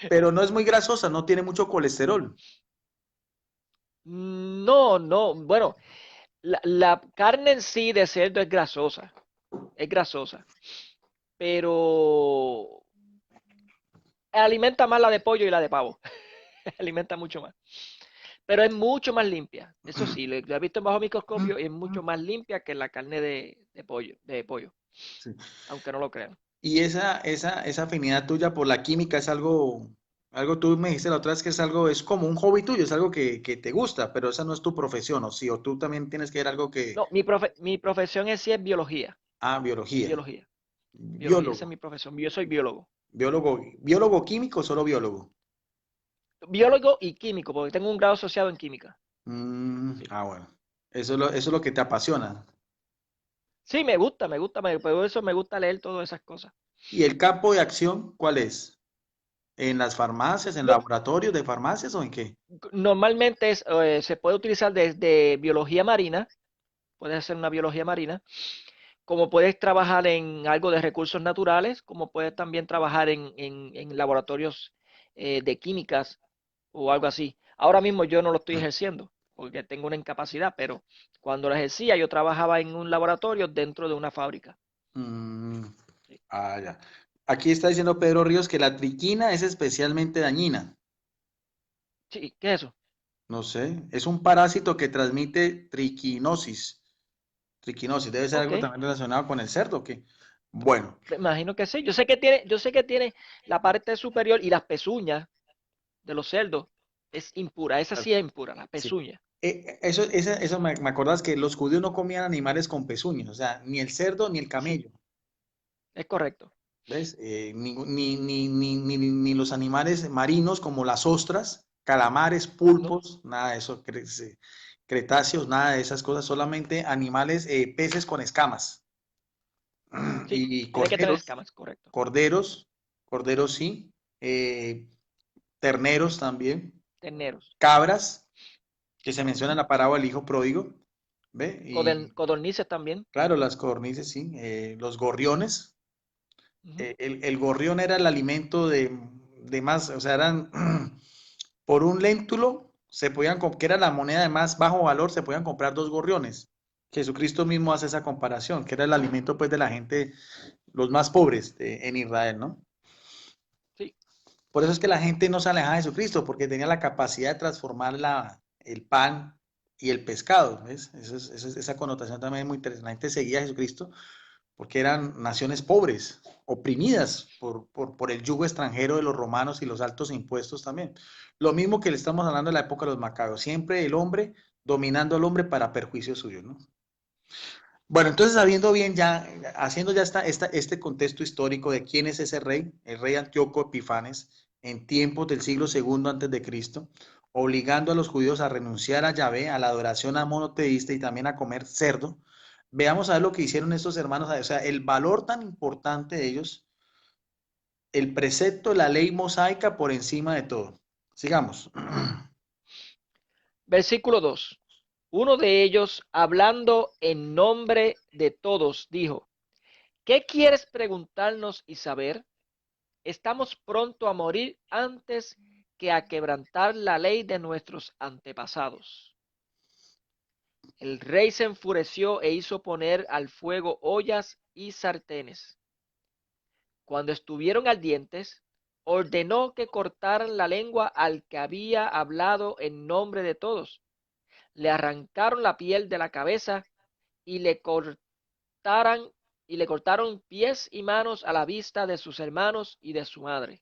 Pero no es muy grasosa, no tiene mucho colesterol. No, no. Bueno, la carne en sí de cerdo es grasosa, pero alimenta más la de pollo y la de pavo, alimenta mucho más, pero es mucho más limpia, eso sí, lo he visto bajo microscopio y es mucho más limpia que la carne de pollo, Sí. aunque no lo crean. Y esa afinidad tuya por la química es algo tú me dijiste la otra vez que es algo, es como un hobby tuyo, es algo que te gusta, pero esa no es tu profesión, ¿o sí? O tú también tienes que ver algo que, No, mi profesión en sí es biología, biología, biología, biología, esa es biólogo, mi profesión, yo soy biólogo, biólogo químico o solo biólogo. biólogo y químico, porque tengo un grado asociado en química. Sí. Bueno, eso es lo que te apasiona. Sí, por eso me gusta leer todas esas cosas. ¿Y el campo de acción cuál es? ¿En las farmacias, en No, laboratorios de farmacias o en qué? normalmente se puede utilizar desde biología marina, puedes hacer una biología marina, como puedes trabajar en algo de recursos naturales, como puedes también trabajar en laboratorios de químicas o algo así. Ahora mismo yo no lo estoy ejerciendo porque tengo una incapacidad, pero cuando lo ejercía yo trabajaba en un laboratorio dentro de una fábrica. Mm, Sí, ya. Aquí está diciendo Pedro Ríos que la triquina es especialmente dañina. sí, ¿qué es eso? No sé, es un parásito que transmite triquinosis. Triquinosis, debe ser Ok, algo también relacionado con el cerdo, ¿o qué? Bueno, me imagino que sí. Yo sé que tiene la parte superior y las pezuñas de los cerdos es impura. Esa sí es impura, la sí. pezuña. Eso me acordás que los judíos no comían animales con pezuñas, o sea, ni el cerdo ni el Sí, camello, es correcto. ¿ves? Ni los animales marinos como las ostras, calamares, No, pulpos, nada de eso, cretáceos, nada de esas cosas, solamente animales, peces con escamas sí, y tiene que tener corderos, escamas, correcto. corderos, corderos sí, terneros también, Terneros. cabras, que se menciona en Ujú. la parábola del hijo pródigo, ¿ve? Y Codornices también. claro, las codornices, sí, los gorriones. Ujú. El gorrión era el alimento de más, o sea, eran por un léntulo, que era la moneda de más bajo valor, se podían comprar dos gorriones. Jesucristo mismo hace esa comparación, que era el alimento pues de la gente, los más pobres en Israel, ¿no? Sí, Por eso es que la gente no se alejaba de Jesucristo, porque tenía la capacidad de transformar el pan y el pescado, ¿ves? Esa connotación también es muy interesante. La gente seguía a Jesucristo porque eran naciones pobres, oprimidas por el yugo extranjero de los romanos y los altos impuestos también. Lo mismo que le estamos hablando de la época de los macabeos, siempre el hombre dominando al hombre para perjuicio suyo, ¿no? Bueno, entonces sabiendo bien ya, haciendo ya este contexto histórico de quién es ese rey, el rey Antíoco Epifanes, en tiempos del siglo segundo antes de Cristo, obligando a los judíos a renunciar a Yahvé, a la adoración a monoteísta y también a comer cerdo. Veamos a ver lo que hicieron estos hermanos, o sea, el valor tan importante de ellos, el precepto, la ley mosaica por encima de todo. Sigamos. versículo 2. Uno de ellos, hablando en nombre de todos, dijo, ¿qué quieres preguntarnos y saber? Estamos pronto a morir antes que a quebrantar la ley de nuestros antepasados. El rey se enfureció e hizo poner al fuego ollas y sartenes. Cuando estuvieron ardientes, ordenó que cortaran la lengua al que había hablado en nombre de todos. Le arrancaron la piel de la cabeza y cortaran, le cortaron pies y manos a la vista de sus hermanos y de su madre.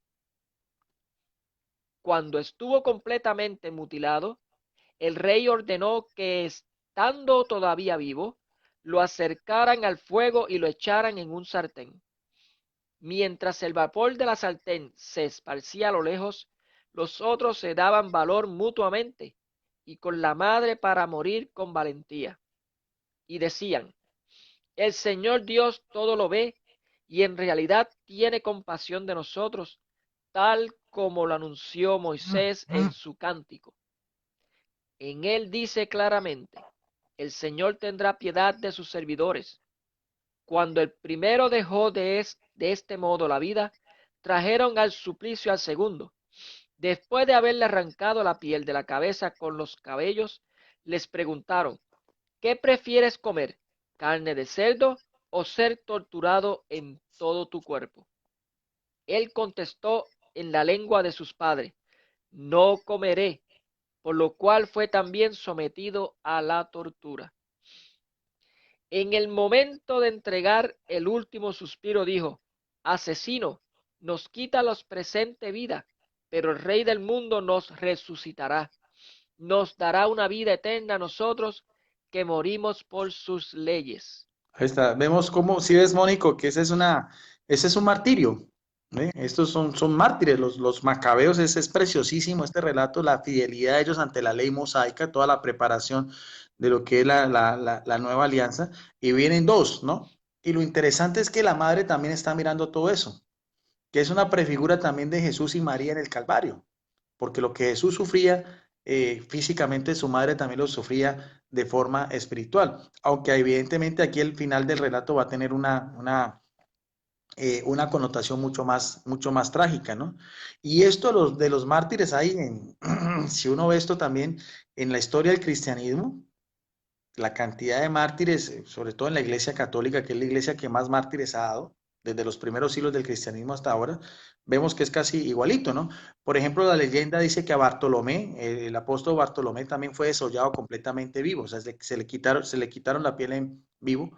Cuando estuvo completamente mutilado, el rey ordenó que, estando todavía vivo, lo acercaran al fuego y lo echaran en un sartén. Mientras el vapor de la sartén se esparcía a lo lejos, los otros se daban valor mutuamente y con la madre para morir con valentía. Y decían: el Señor Dios todo lo ve y en realidad tiene compasión de nosotros, tal como lo anunció Moisés en su cántico. En él dice claramente: el Señor tendrá piedad de sus servidores. Cuando el primero dejó de este modo la vida, trajeron al suplicio al segundo. Después de haberle arrancado la piel de la cabeza con los cabellos, les preguntaron: ¿qué prefieres comer? ¿Carne de cerdo o ser torturado en todo tu cuerpo? Él contestó en la lengua de sus padres: no comeré, por lo cual fue también sometido a la tortura. En el momento de entregar el último suspiro dijo: asesino, nos quita los presente vida, pero el Rey del mundo nos resucitará, nos dará una vida eterna a nosotros que morimos por sus leyes. Ahí está. Vemos cómo, si ves, Mónico, que ese es un martirio. ¿Ve? Estos son mártires, los macabeos, es preciosísimo este relato, la fidelidad de ellos ante la ley mosaica, toda la preparación de lo que es la nueva alianza. Y vienen dos, ¿no? Y lo interesante es que la madre también está mirando todo eso, que es una prefigura también de Jesús y María en el Calvario, porque lo que Jesús sufría físicamente, su madre también lo sufría de forma espiritual, aunque evidentemente aquí el final del relato va a tener una connotación mucho más trágica, ¿no? Y esto de los mártires hay, si uno ve esto también en la historia del cristianismo, la cantidad de mártires, sobre todo en la Iglesia Católica, que es la iglesia que más mártires ha dado, desde los primeros siglos del cristianismo hasta ahora, vemos que es casi igualito, ¿no? Por ejemplo, la leyenda dice que a Bartolomé, el apóstol Bartolomé también fue desollado completamente vivo, o sea, se le quitaron la piel en vivo,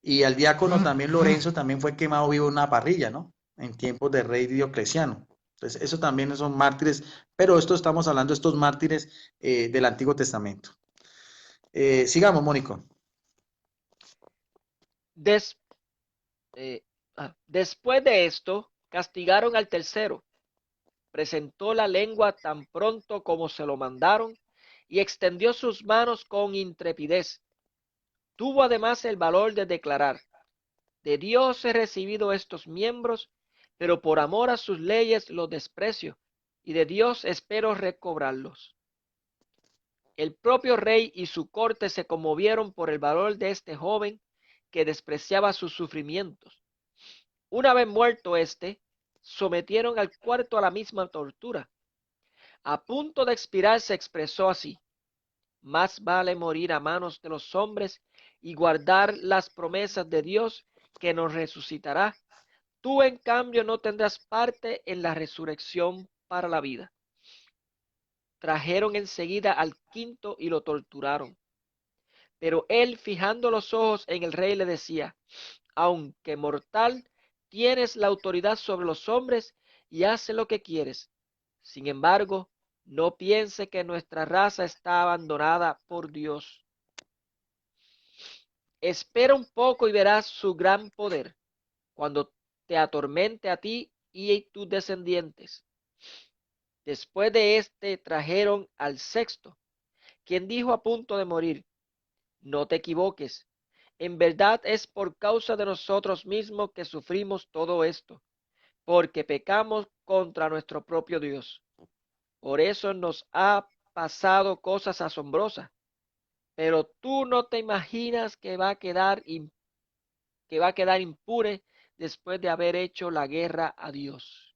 y al diácono también Lorenzo también fue quemado vivo en una parrilla, ¿no? En tiempos del rey Diocleciano. Entonces, eso también son mártires, pero esto estamos hablando de estos mártires del Antiguo Testamento. Sigamos, Mónico. Des- Después de esto, castigaron al tercero. Presentó la lengua tan pronto como se lo mandaron y extendió sus manos con intrepidez. Tuvo además el valor de declarar: de Dios he recibido estos miembros, pero por amor a sus leyes los desprecio, y de Dios espero recobrarlos. El propio rey y su corte se conmovieron por el valor de este joven que despreciaba sus sufrimientos. Una vez muerto éste, sometieron al cuarto a la misma tortura. A punto de expirar se expresó así: más vale morir a manos de los hombres y guardar las promesas de Dios, que nos resucitará. Tú, en cambio, no tendrás parte en la resurrección para la vida. Trajeron enseguida al quinto y lo torturaron. Pero él, fijando los ojos en el rey, le decía: aunque mortal, tienes la autoridad sobre los hombres y hace lo que quieres. Sin embargo, no piense que nuestra raza está abandonada por Dios. Espera un poco y verás su gran poder cuando te atormente a ti y a tus descendientes. Después de este trajeron al sexto, quien dijo a punto de morir: no te equivoques, en verdad es por causa de nosotros mismos que sufrimos todo esto, porque pecamos contra nuestro propio Dios. Por eso nos ha pasado cosas asombrosas, pero tú no te imaginas que va a quedar impune después de haber hecho la guerra a Dios.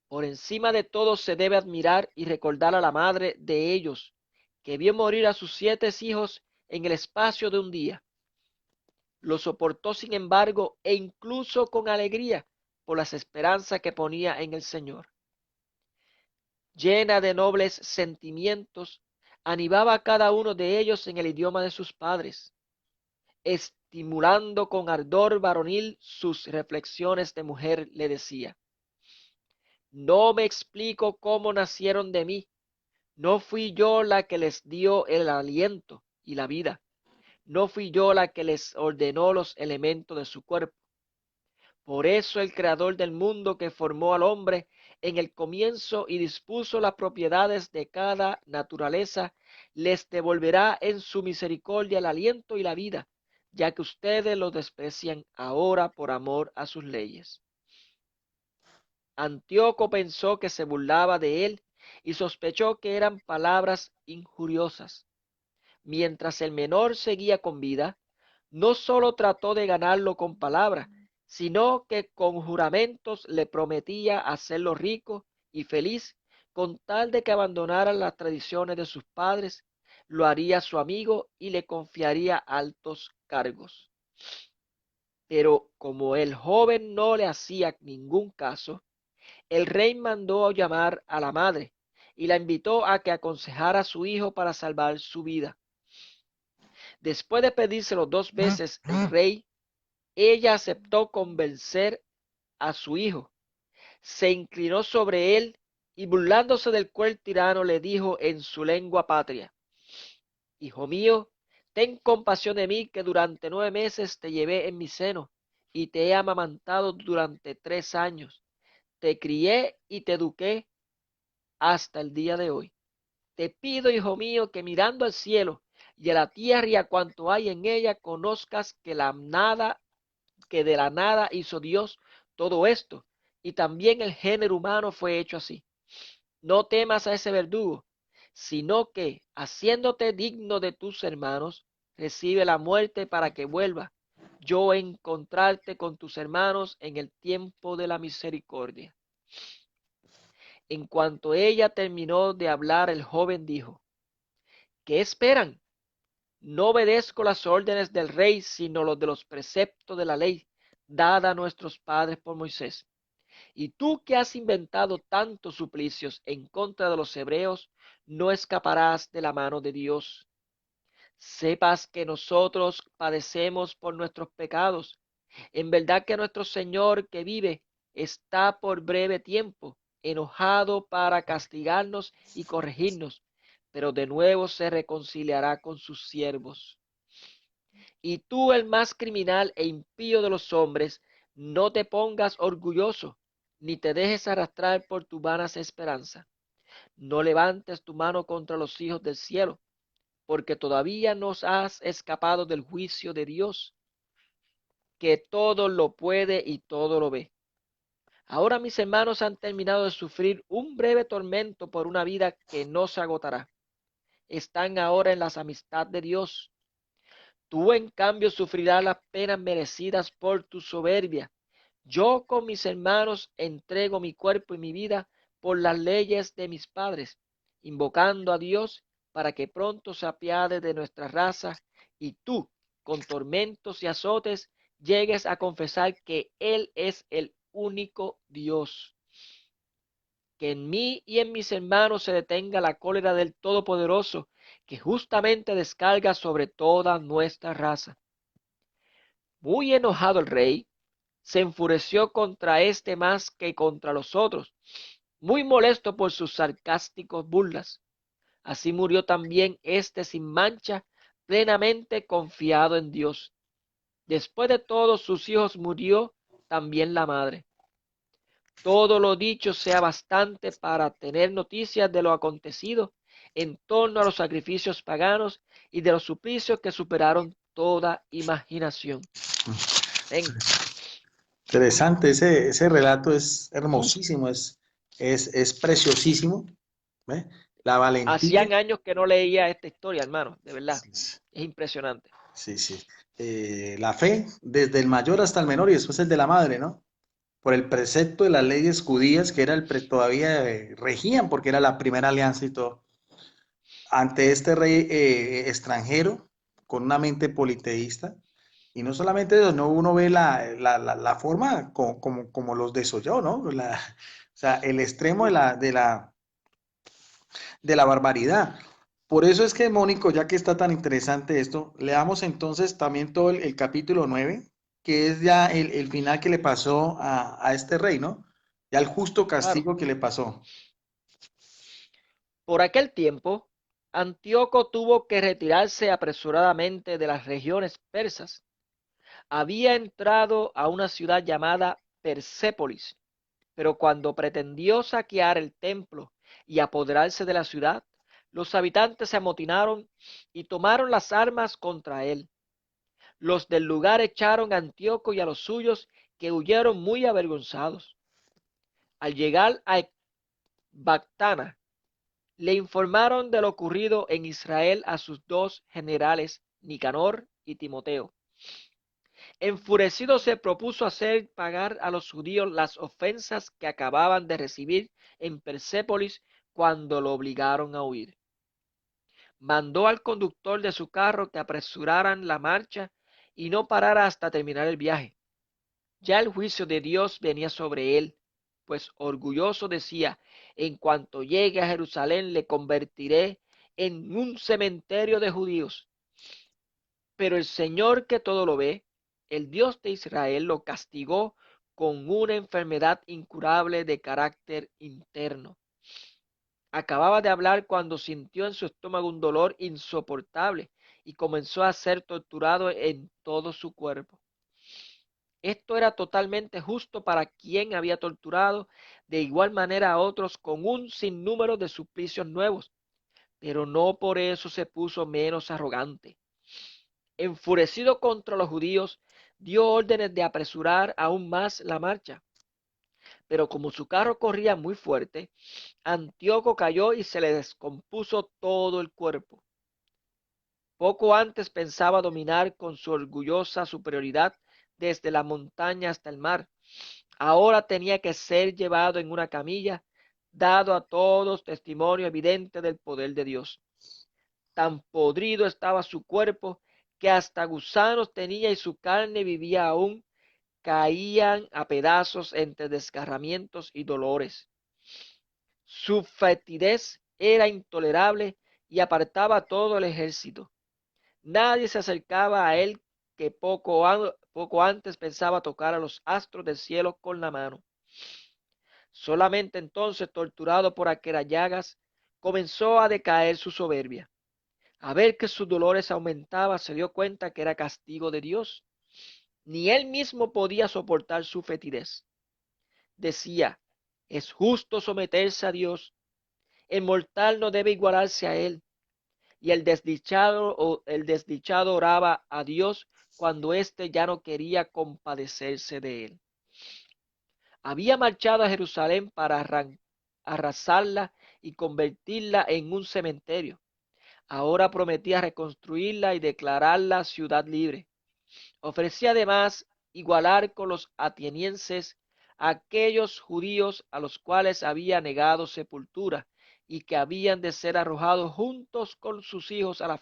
Por encima de todo se debe admirar y recordar a la madre de ellos, que vio morir a sus 7 hijos en el espacio de un día. Lo soportó sin embargo, e incluso con alegría, por las esperanzas que ponía en el Señor. Llena de nobles sentimientos, animaba a cada uno de ellos en el idioma de sus padres, estimulando con ardor varonil sus reflexiones de mujer, le decía: no me explico cómo nacieron de mí. No fui yo la que les dio el aliento y la vida. No fui yo la que les ordenó los elementos de su cuerpo. Por eso el creador del mundo, que formó al hombre en el comienzo y dispuso las propiedades de cada naturaleza, les devolverá en su misericordia el aliento y la vida, ya que ustedes lo desprecian ahora por amor a sus leyes. Antíoco pensó que se burlaba de él y sospechó que eran palabras injuriosas. Mientras el menor seguía con vida, no solo trató de ganarlo con palabras, sino que con juramentos le prometía hacerlo rico y feliz, con tal de que abandonara las tradiciones de sus padres, lo haría su amigo y le confiaría altos cargos. Pero como el joven no le hacía ningún caso, el rey mandó llamar a la madre y la invitó a que aconsejara a su hijo para salvar su vida. Después de pedírselo 2 veces el rey, ella aceptó convencer a su hijo, se inclinó sobre él y, burlándose del cruel tirano, le dijo en su lengua patria: hijo mío, ten compasión de mí, que durante 9 meses te llevé en mi seno y te he amamantado durante 3 años. Te crié y te eduqué hasta el día de hoy. Te pido, hijo mío, que mirando al cielo y a la tierra y a cuanto hay en ella, conozcas que de la nada hizo Dios todo esto, y también el género humano fue hecho así. No temas a ese verdugo, sino que, haciéndote digno de tus hermanos, recibe la muerte para que vuelva yo a encontrarte con tus hermanos en el tiempo de la misericordia. En cuanto ella terminó de hablar, el joven dijo: ¿qué esperan? No obedezco las órdenes del rey, sino los de los preceptos de la ley dada a nuestros padres por Moisés. Y tú, que has inventado tantos suplicios en contra de los hebreos, no escaparás de la mano de Dios. Sepas que nosotros padecemos por nuestros pecados. En verdad que nuestro Señor, que vive, está por breve tiempo enojado para castigarnos y corregirnos, pero de nuevo se reconciliará con sus siervos. Y tú, el más criminal e impío de los hombres, no te pongas orgulloso, ni te dejes arrastrar por tu vanas esperanzas. No levantes tu mano contra los hijos del cielo, porque todavía no has escapado del juicio de Dios, que todo lo puede y todo lo ve. Ahora mis hermanos han terminado de sufrir un breve tormento por una vida que no se agotará. Están ahora en las amistades de Dios. Tú, en cambio, sufrirás las penas merecidas por tu soberbia. Yo con mis hermanos entrego mi cuerpo y mi vida por las leyes de mis padres, invocando a Dios para que pronto se apiade de nuestra raza, y tú, con tormentos y azotes, llegues a confesar que Él es el único Dios. Que en mí y en mis hermanos se detenga la cólera del Todopoderoso, que justamente descarga sobre toda nuestra raza. Muy enojado el rey, se enfureció contra este más que contra los otros, muy molesto por sus sarcásticos burlas. Así murió también este sin mancha, plenamente confiado en Dios. Después de todos sus hijos murió también la madre. Todo lo dicho sea bastante para tener noticias de lo acontecido en torno a los sacrificios paganos y de los suplicios que superaron toda imaginación. Ven. Interesante, ese relato es hermosísimo, es preciosísimo, ¿ve? La valentía. Hacían años que no leía esta historia, hermano, de verdad. Sí, sí, Es impresionante. sí. La fe, desde el mayor hasta el menor y después el de la madre, ¿no? Por el precepto de las leyes judías que era todavía regían porque era la primera alianza y todo. Ante este rey extranjero con una mente politeísta Y no solamente eso, no, uno ve la forma como los desolló, ¿no? O sea, el extremo de la barbaridad. Por eso es que, Mónico, ya que está tan interesante esto, le damos entonces también todo el capítulo 9, que es ya el final que le pasó a este rey, ¿no? Ya el justo Claro. castigo que le pasó. Por aquel tiempo, Antíoco tuvo que retirarse apresuradamente de las regiones persas. Había entrado a una ciudad llamada Persépolis, pero cuando pretendió saquear el templo y apoderarse de la ciudad, los habitantes se amotinaron y tomaron las armas contra él. Los del lugar echaron a Antíoco y a los suyos, que huyeron muy avergonzados. Al llegar a Ecbatana, le informaron de lo ocurrido en Israel a sus dos generales, Nicanor y Timoteo. Enfurecido se propuso hacer pagar a los judíos las ofensas que acababan de recibir en Persépolis cuando lo obligaron a huir. Mandó al conductor de su carro que apresuraran la marcha y no parara hasta terminar el viaje. Ya el juicio de Dios venía sobre él, pues orgulloso decía: en cuanto llegue a Jerusalén le convertiré en un cementerio de judíos. Pero el Señor, que todo lo ve, el Dios de Israel, lo castigó con una enfermedad incurable de carácter interno. Acababa de hablar cuando sintió en su estómago un dolor insoportable y comenzó a ser torturado en todo su cuerpo. Esto era totalmente justo para quien había torturado de igual manera a otros con un sinnúmero de suplicios nuevos, pero no por eso se puso menos arrogante. Enfurecido contra los judíos, dio órdenes de apresurar aún más la marcha. Pero como su carro corría muy fuerte, Antíoco cayó y se le descompuso todo el cuerpo. Poco antes pensaba dominar con su orgullosa superioridad desde la montaña hasta el mar. Ahora tenía que ser llevado en una camilla, dado a todos testimonio evidente del poder de Dios. Tan podrido estaba su cuerpo que hasta gusanos tenía y su carne vivía aún, caían a pedazos entre desgarramientos y dolores. Su fetidez era intolerable y apartaba a todo el ejército. Nadie se acercaba a él, que poco antes pensaba tocar a los astros del cielo con la mano. Solamente entonces, torturado por aquellas llagas, comenzó a decaer su soberbia. A ver que sus dolores aumentaban, se dio cuenta que era castigo de Dios. Ni él mismo podía soportar su fetidez. Decía: es justo someterse a Dios. El mortal no debe igualarse a él. Y el desdichado oraba a Dios cuando éste ya no quería compadecerse de él. Había marchado a Jerusalén para arrasarla y convertirla en un cementerio. Ahora prometía reconstruirla y declararla ciudad libre. Ofrecía además igualar con los atenienses a aquellos judíos a los cuales había negado sepultura y que habían de ser arrojados juntos con sus hijos a las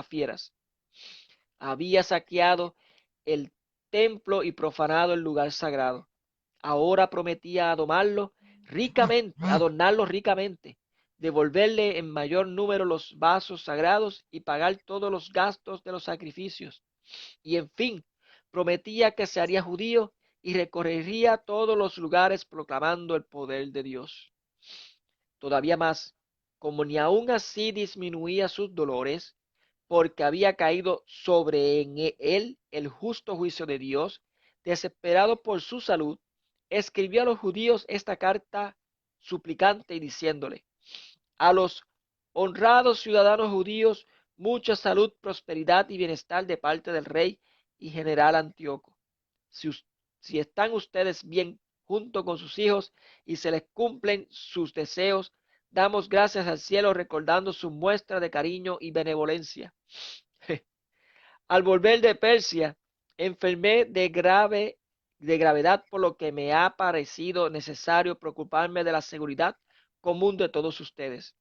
fieras. Había saqueado el templo y profanado el lugar sagrado. Ahora prometía adornarlo ricamente, devolverle en mayor número los vasos sagrados y pagar todos los gastos de los sacrificios. Y en fin, prometía que se haría judío y recorrería todos los lugares proclamando el poder de Dios. Todavía más, como ni aun así disminuía sus dolores, porque había caído sobre en él el justo juicio de Dios, desesperado por su salud, escribió a los judíos esta carta suplicante y diciéndole: a los honrados ciudadanos judíos, mucha salud, prosperidad y bienestar de parte del rey y general Antíoco. Si, si están ustedes bien junto con sus hijos y se les cumplen sus deseos, damos gracias al cielo recordando su muestra de cariño y benevolencia. Al volver de Persia, enfermé de gravedad, por lo que me ha parecido necesario preocuparme de la seguridad común de todos ustedes.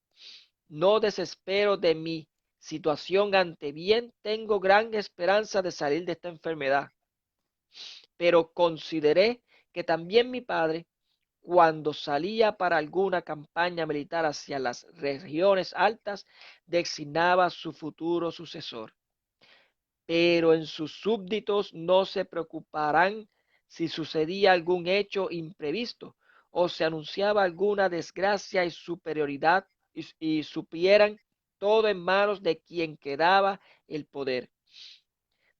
No desespero de mi situación ante bien tengo gran esperanza de salir de esta enfermedad. Pero consideré que también mi padre, cuando salía para alguna campaña militar hacia las regiones altas, designaba su futuro sucesor. Pero en sus súbditos no se preocuparán si sucedía algún hecho imprevisto o se anunciaba alguna desgracia y superioridad y supieran todo en manos de quien quedaba el poder.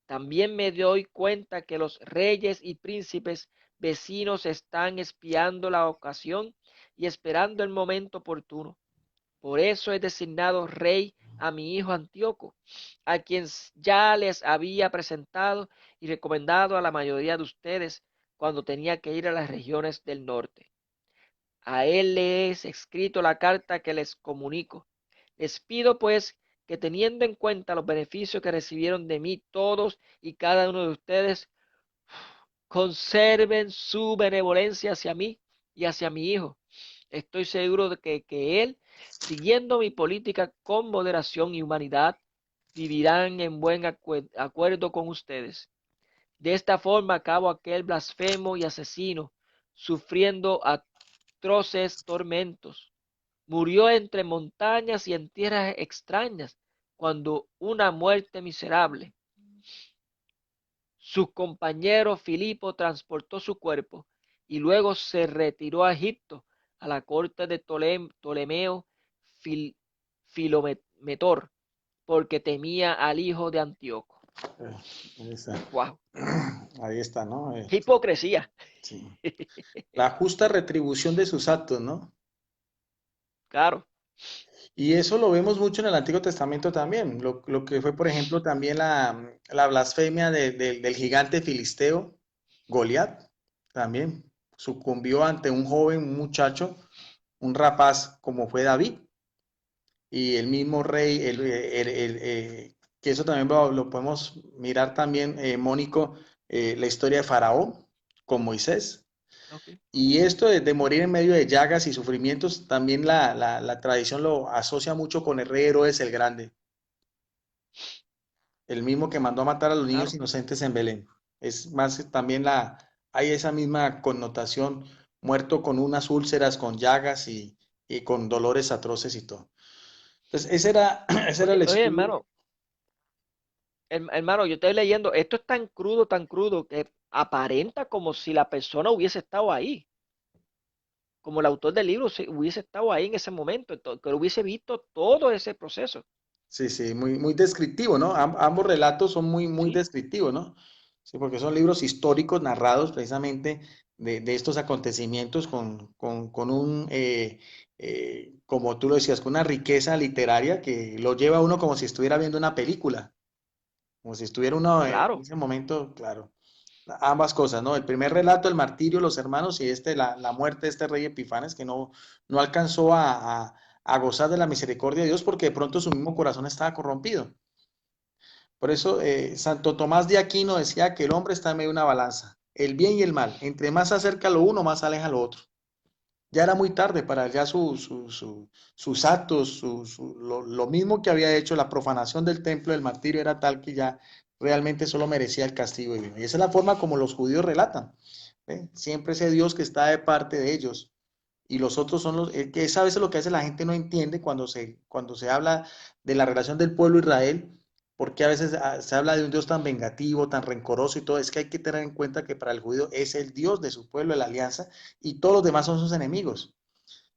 También me doy cuenta que los reyes y príncipes vecinos están espiando la ocasión y esperando el momento oportuno. Por eso he designado rey a mi hijo Antíoco, a quien ya les había presentado y recomendado a la mayoría de ustedes cuando tenía que ir a las regiones del norte. A él le he escrito la carta que les comunico. Les pido pues que teniendo en cuenta los beneficios que recibieron de mí todos y cada uno de ustedes, conserven su benevolencia hacia mí y hacia mi hijo. Estoy seguro de que él, siguiendo mi política con moderación y humanidad, vivirán en buen acuerdo con ustedes. De esta forma acabó aquel blasfemo y asesino, sufriendo atroces tormentos. Murió entre montañas y en tierras extrañas, cuando una muerte miserable. Su compañero Filipo transportó su cuerpo y luego se retiró a Egipto, a la corte de Ptolomeo Filometor, porque temía al hijo de Antíoco. Ahí está. Wow, Ahí está, ¿no? qué hipocresía. Sí. La justa retribución de sus actos, ¿no? Claro, Y eso lo vemos mucho en el Antiguo Testamento también. Lo que fue, por ejemplo, también la blasfemia del gigante filisteo, Goliat, también sucumbió ante un joven, un muchacho, un rapaz como fue David. Y el mismo rey, que eso también lo podemos mirar también, Mónico, la historia de Faraón con Moisés. okay, Y esto de morir en medio de llagas y sufrimientos, también la tradición lo asocia mucho con el rey Herodes el Grande, el mismo que mandó a matar a los niños claro. inocentes en Belén. Es más, también hay esa misma connotación, muerto con unas úlceras, con llagas y con dolores atroces y todo. Entonces, ese era el Oye, estudio. hermano, yo estoy leyendo, esto es tan crudo, que aparenta como si la persona hubiese estado ahí, como el autor del libro hubiese estado ahí en ese momento, que hubiese visto todo ese proceso. Sí, sí, muy, muy descriptivo, ¿no? Ambos relatos son muy, muy Sí, descriptivos, ¿no? Sí, porque son libros históricos narrados precisamente de estos acontecimientos con un, como tú lo decías, con una riqueza literaria que lo lleva a uno como si estuviera viendo una película, como si estuviera uno en claro, ese momento, claro, ambas cosas, ¿no? El primer relato, el martirio de los hermanos y la muerte de este rey Epifanes que no alcanzó a gozar de la misericordia de Dios porque de pronto su mismo corazón estaba corrompido. Por eso Santo Tomás de Aquino decía que el hombre está en medio de una balanza, el bien y el mal. Entre más se acerca lo uno, más se aleja lo otro. Ya era muy tarde para ya sus actos, lo mismo que había hecho, la profanación del templo, del martirio, era tal que ya realmente solo merecía el castigo divino. Y esa es la forma como los judíos relatan. ¿Eh? Siempre ese Dios que está de parte de ellos. Y los otros son que es a veces lo que hace la gente no entiende cuando se habla de la relación del pueblo de Israel, porque a veces se habla de un Dios tan vengativo, tan rencoroso y todo, es que hay que tener en cuenta que para el judío es el Dios de su pueblo, de la alianza, y todos los demás son sus enemigos.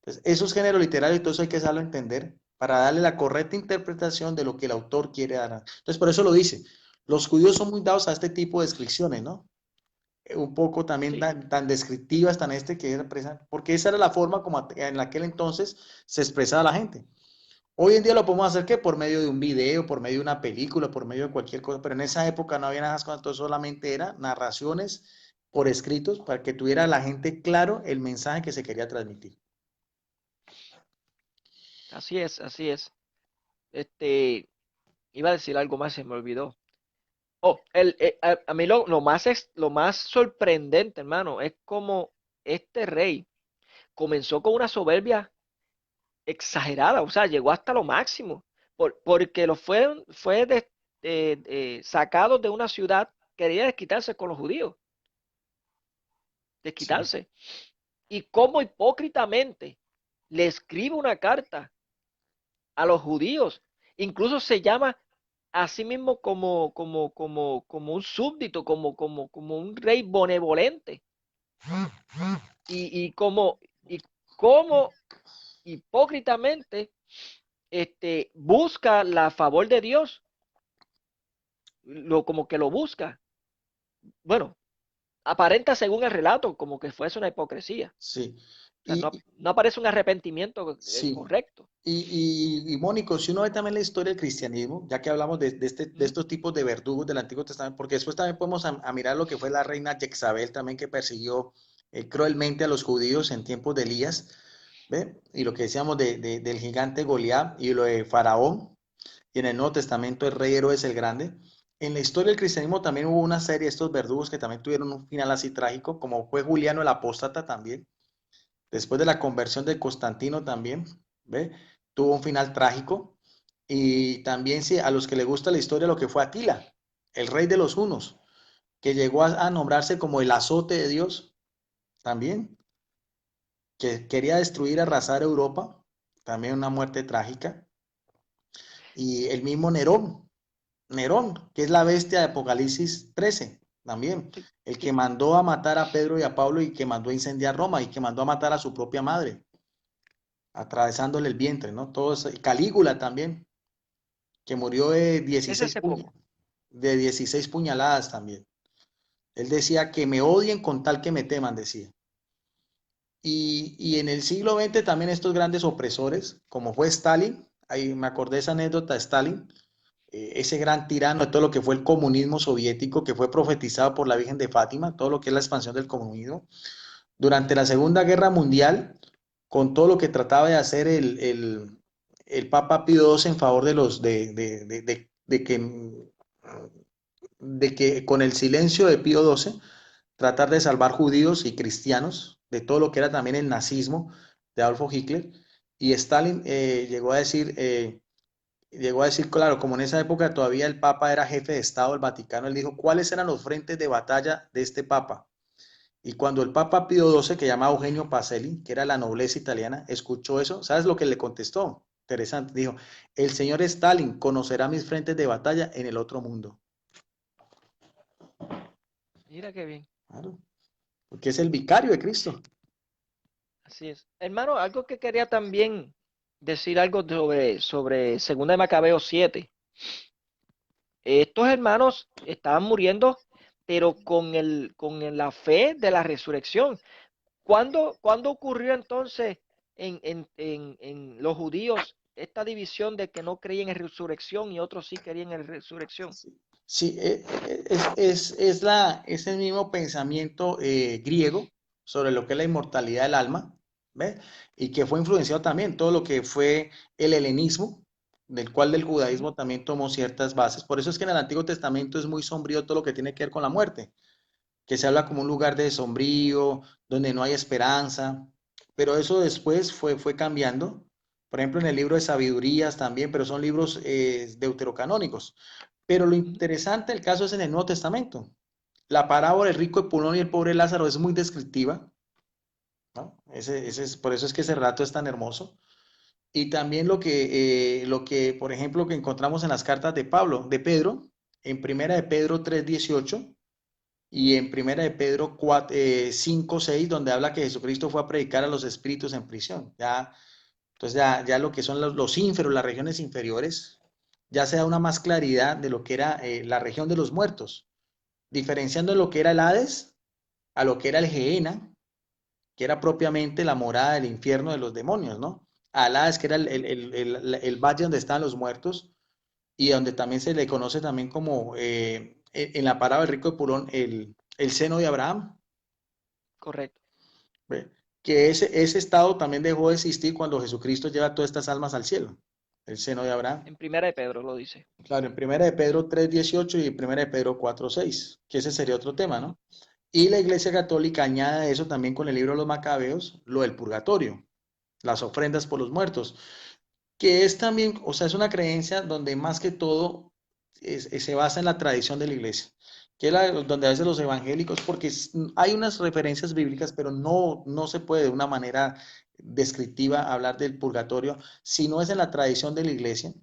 Entonces, esos géneros literarios y todo eso hay que saberlo entender para darle la correcta interpretación de lo que el autor quiere dar. Entonces, por eso lo dice, los judíos son muy dados a este tipo de descripciones, ¿no? Un poco también sí, tan descriptivas, tan que era porque esa era la forma como en aquel entonces se expresaba la gente. Hoy en día lo podemos hacer que por medio de un video, por medio de una película, por medio de cualquier cosa, pero en esa época no había nada más, entonces solamente eran narraciones por escritos para que tuviera la gente claro el mensaje que se quería transmitir. así es, así es. Este, iba a decir algo más, se me olvidó. Oh, a mí lo más sorprendente, hermano, es como este rey comenzó con una soberbia exagerada, o sea, llegó hasta lo máximo. porque los sacados de una ciudad, quería desquitarse con los judíos, Sí, desquitarse. Y cómo hipócritamente le escribe una carta a los judíos, incluso se llama a sí mismo como un súbdito, como un rey benevolente, y y como hipócritamente busca la favor de Dios, como que lo busca. Bueno, aparenta según el relato como que fuese una hipocresía. sí. O sea, Y, no aparece un arrepentimiento sí. correcto. Y Mónico, si uno ve también la historia del cristianismo, ya que hablamos de Ujú. estos tipos de verdugos del Antiguo Testamento, porque después también podemos a mirar lo que fue la reina Jezabel también que persiguió cruelmente a los judíos en tiempos de Elías, ¿ve? Y lo que decíamos del gigante Goliat y lo de Faraón, y en el Nuevo Testamento el rey Herodes el Grande. En la historia del cristianismo también hubo una serie de estos verdugos que también tuvieron un final así trágico, como fue Juliano el Apóstata también, después de la conversión de Constantino también, ¿ve? Tuvo un final trágico. Y también sí, a los que les gusta la historia, lo que fue Atila, el rey de los hunos, que llegó a nombrarse como el azote de Dios también, que quería destruir, arrasar Europa, también una muerte trágica. Y el mismo Nerón, que es la bestia de Apocalipsis 13, también, Sí, el que sí. mandó a matar a Pedro y a Pablo y que mandó a incendiar Roma y que mandó a matar a su propia madre, atravesándole el vientre, ¿no? Todo eso. Y Calígula también, que murió Ese hace poco. de 16 puñaladas también. Él decía que me odien con tal que me teman, decía. Y en el siglo XX también estos grandes opresores, como fue Stalin, ahí me acordé esa anécdota de Stalin, ese gran tirano de todo lo que fue el comunismo soviético, que fue profetizado por la Virgen de Fátima, todo lo que es la expansión del comunismo. Durante la Segunda Guerra Mundial, con todo lo que trataba de hacer el Papa Pío XII en favor de los de que con el silencio de Pío XII tratar de salvar judíos y cristianos de todo lo que era también el nazismo de Adolfo Hitler. Y Stalin llegó a decir, claro, como en esa época todavía el Papa era jefe de Estado del Vaticano, él dijo, ¿cuáles eran los frentes de batalla de este Papa? Y cuando el Papa Pío XII, que llamaba Eugenio Pacelli, que era la nobleza italiana, escuchó eso, ¿sabes lo que le contestó? Interesante, dijo, el señor Stalin conocerá mis frentes de batalla en el otro mundo. Mira qué bien. Claro, porque es el vicario de Cristo. Así es. Hermano, algo que quería también decir algo sobre Segunda de Macabeo 7. Estos hermanos estaban muriendo, pero con la fe de la resurrección. ¿Cuándo ocurrió entonces en los judíos esta división de que no creían en resurrección y otros sí querían en resurrección? Sí, sí, es el mismo pensamiento griego sobre lo que es la inmortalidad del alma, ¿ves? Y que fue influenciado también todo lo que fue el helenismo, del cual del Ujú. judaísmo también tomó ciertas bases. Por eso es que en el Antiguo Testamento es muy sombrío todo lo que tiene que ver con la muerte, que se habla como un lugar de sombrío, donde no hay esperanza, pero eso después fue cambiando. Por ejemplo, en el libro de Sabidurías también, pero son libros deuterocanónicos. Pero lo Ujú. interesante del caso es en el Nuevo Testamento. La parábola del rico Epulón y el pobre Lázaro es muy descriptiva, ¿no? Por eso es que ese relato es tan hermoso. Y también lo que, por ejemplo, que encontramos en las cartas de Pablo, de Pedro, en Primera de Pedro 3:18 y en Primera de Pedro 5:6, donde habla que Jesucristo fue a predicar a los espíritus en prisión. Ya, entonces ya lo que son los ínferos, las regiones inferiores, ya se da una más claridad de lo que era la región de los muertos, diferenciando lo que era el Hades a lo que era el Gehenna, que era propiamente la morada del infierno de los demonios, ¿no? Al Hades, que era el valle donde estaban los muertos y donde también se le conoce también como, en la parábola del rico de Purón, el seno de Abraham, Correcto. ¿ve? Que ese estado también dejó de existir cuando Jesucristo lleva todas estas almas al cielo, el seno de Abraham. En Primera de Pedro lo dice. Claro, en Primera de Pedro 3:18 y Primera de Pedro 4:6, que ese sería otro tema, Ujú. ¿no? Y la Iglesia Católica añade a eso también con el libro de los Macabeos, lo del purgatorio, las ofrendas por los muertos. que es también, o sea, es una creencia donde más que todo se basa en la tradición de la iglesia, que es donde a veces los evangélicos, porque hay unas referencias bíblicas, pero no se puede de una manera descriptiva hablar del purgatorio, si no es en la tradición de la iglesia,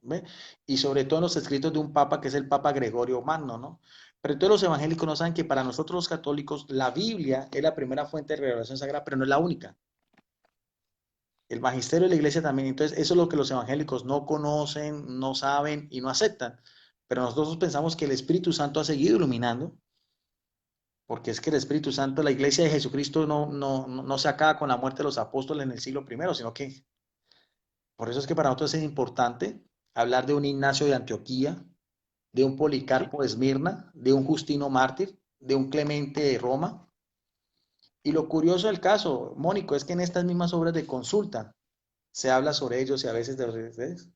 ¿ve? Y sobre todo en los escritos de un papa que es el Papa Gregorio Magno, ¿no? Pero todos los evangélicos no saben que para nosotros los católicos la Biblia es la primera fuente de revelación sagrada, pero no es la única. El magisterio de la iglesia también. Entonces, eso es lo que los evangélicos no conocen, no saben y no aceptan. Pero nosotros pensamos que el Espíritu Santo ha seguido iluminando, porque es que el Espíritu Santo, la iglesia de Jesucristo no se acaba con la muerte de los apóstoles en el siglo primero, sino que por eso es que para nosotros es importante hablar de un Ignacio de Antioquía, de un Sí, Policarpo de Esmirna, de un Justino mártir, de un Clemente de Roma. Y lo curioso del caso, Mónico, es que en estas mismas obras de consulta se habla sobre ellos y a veces de ustedes.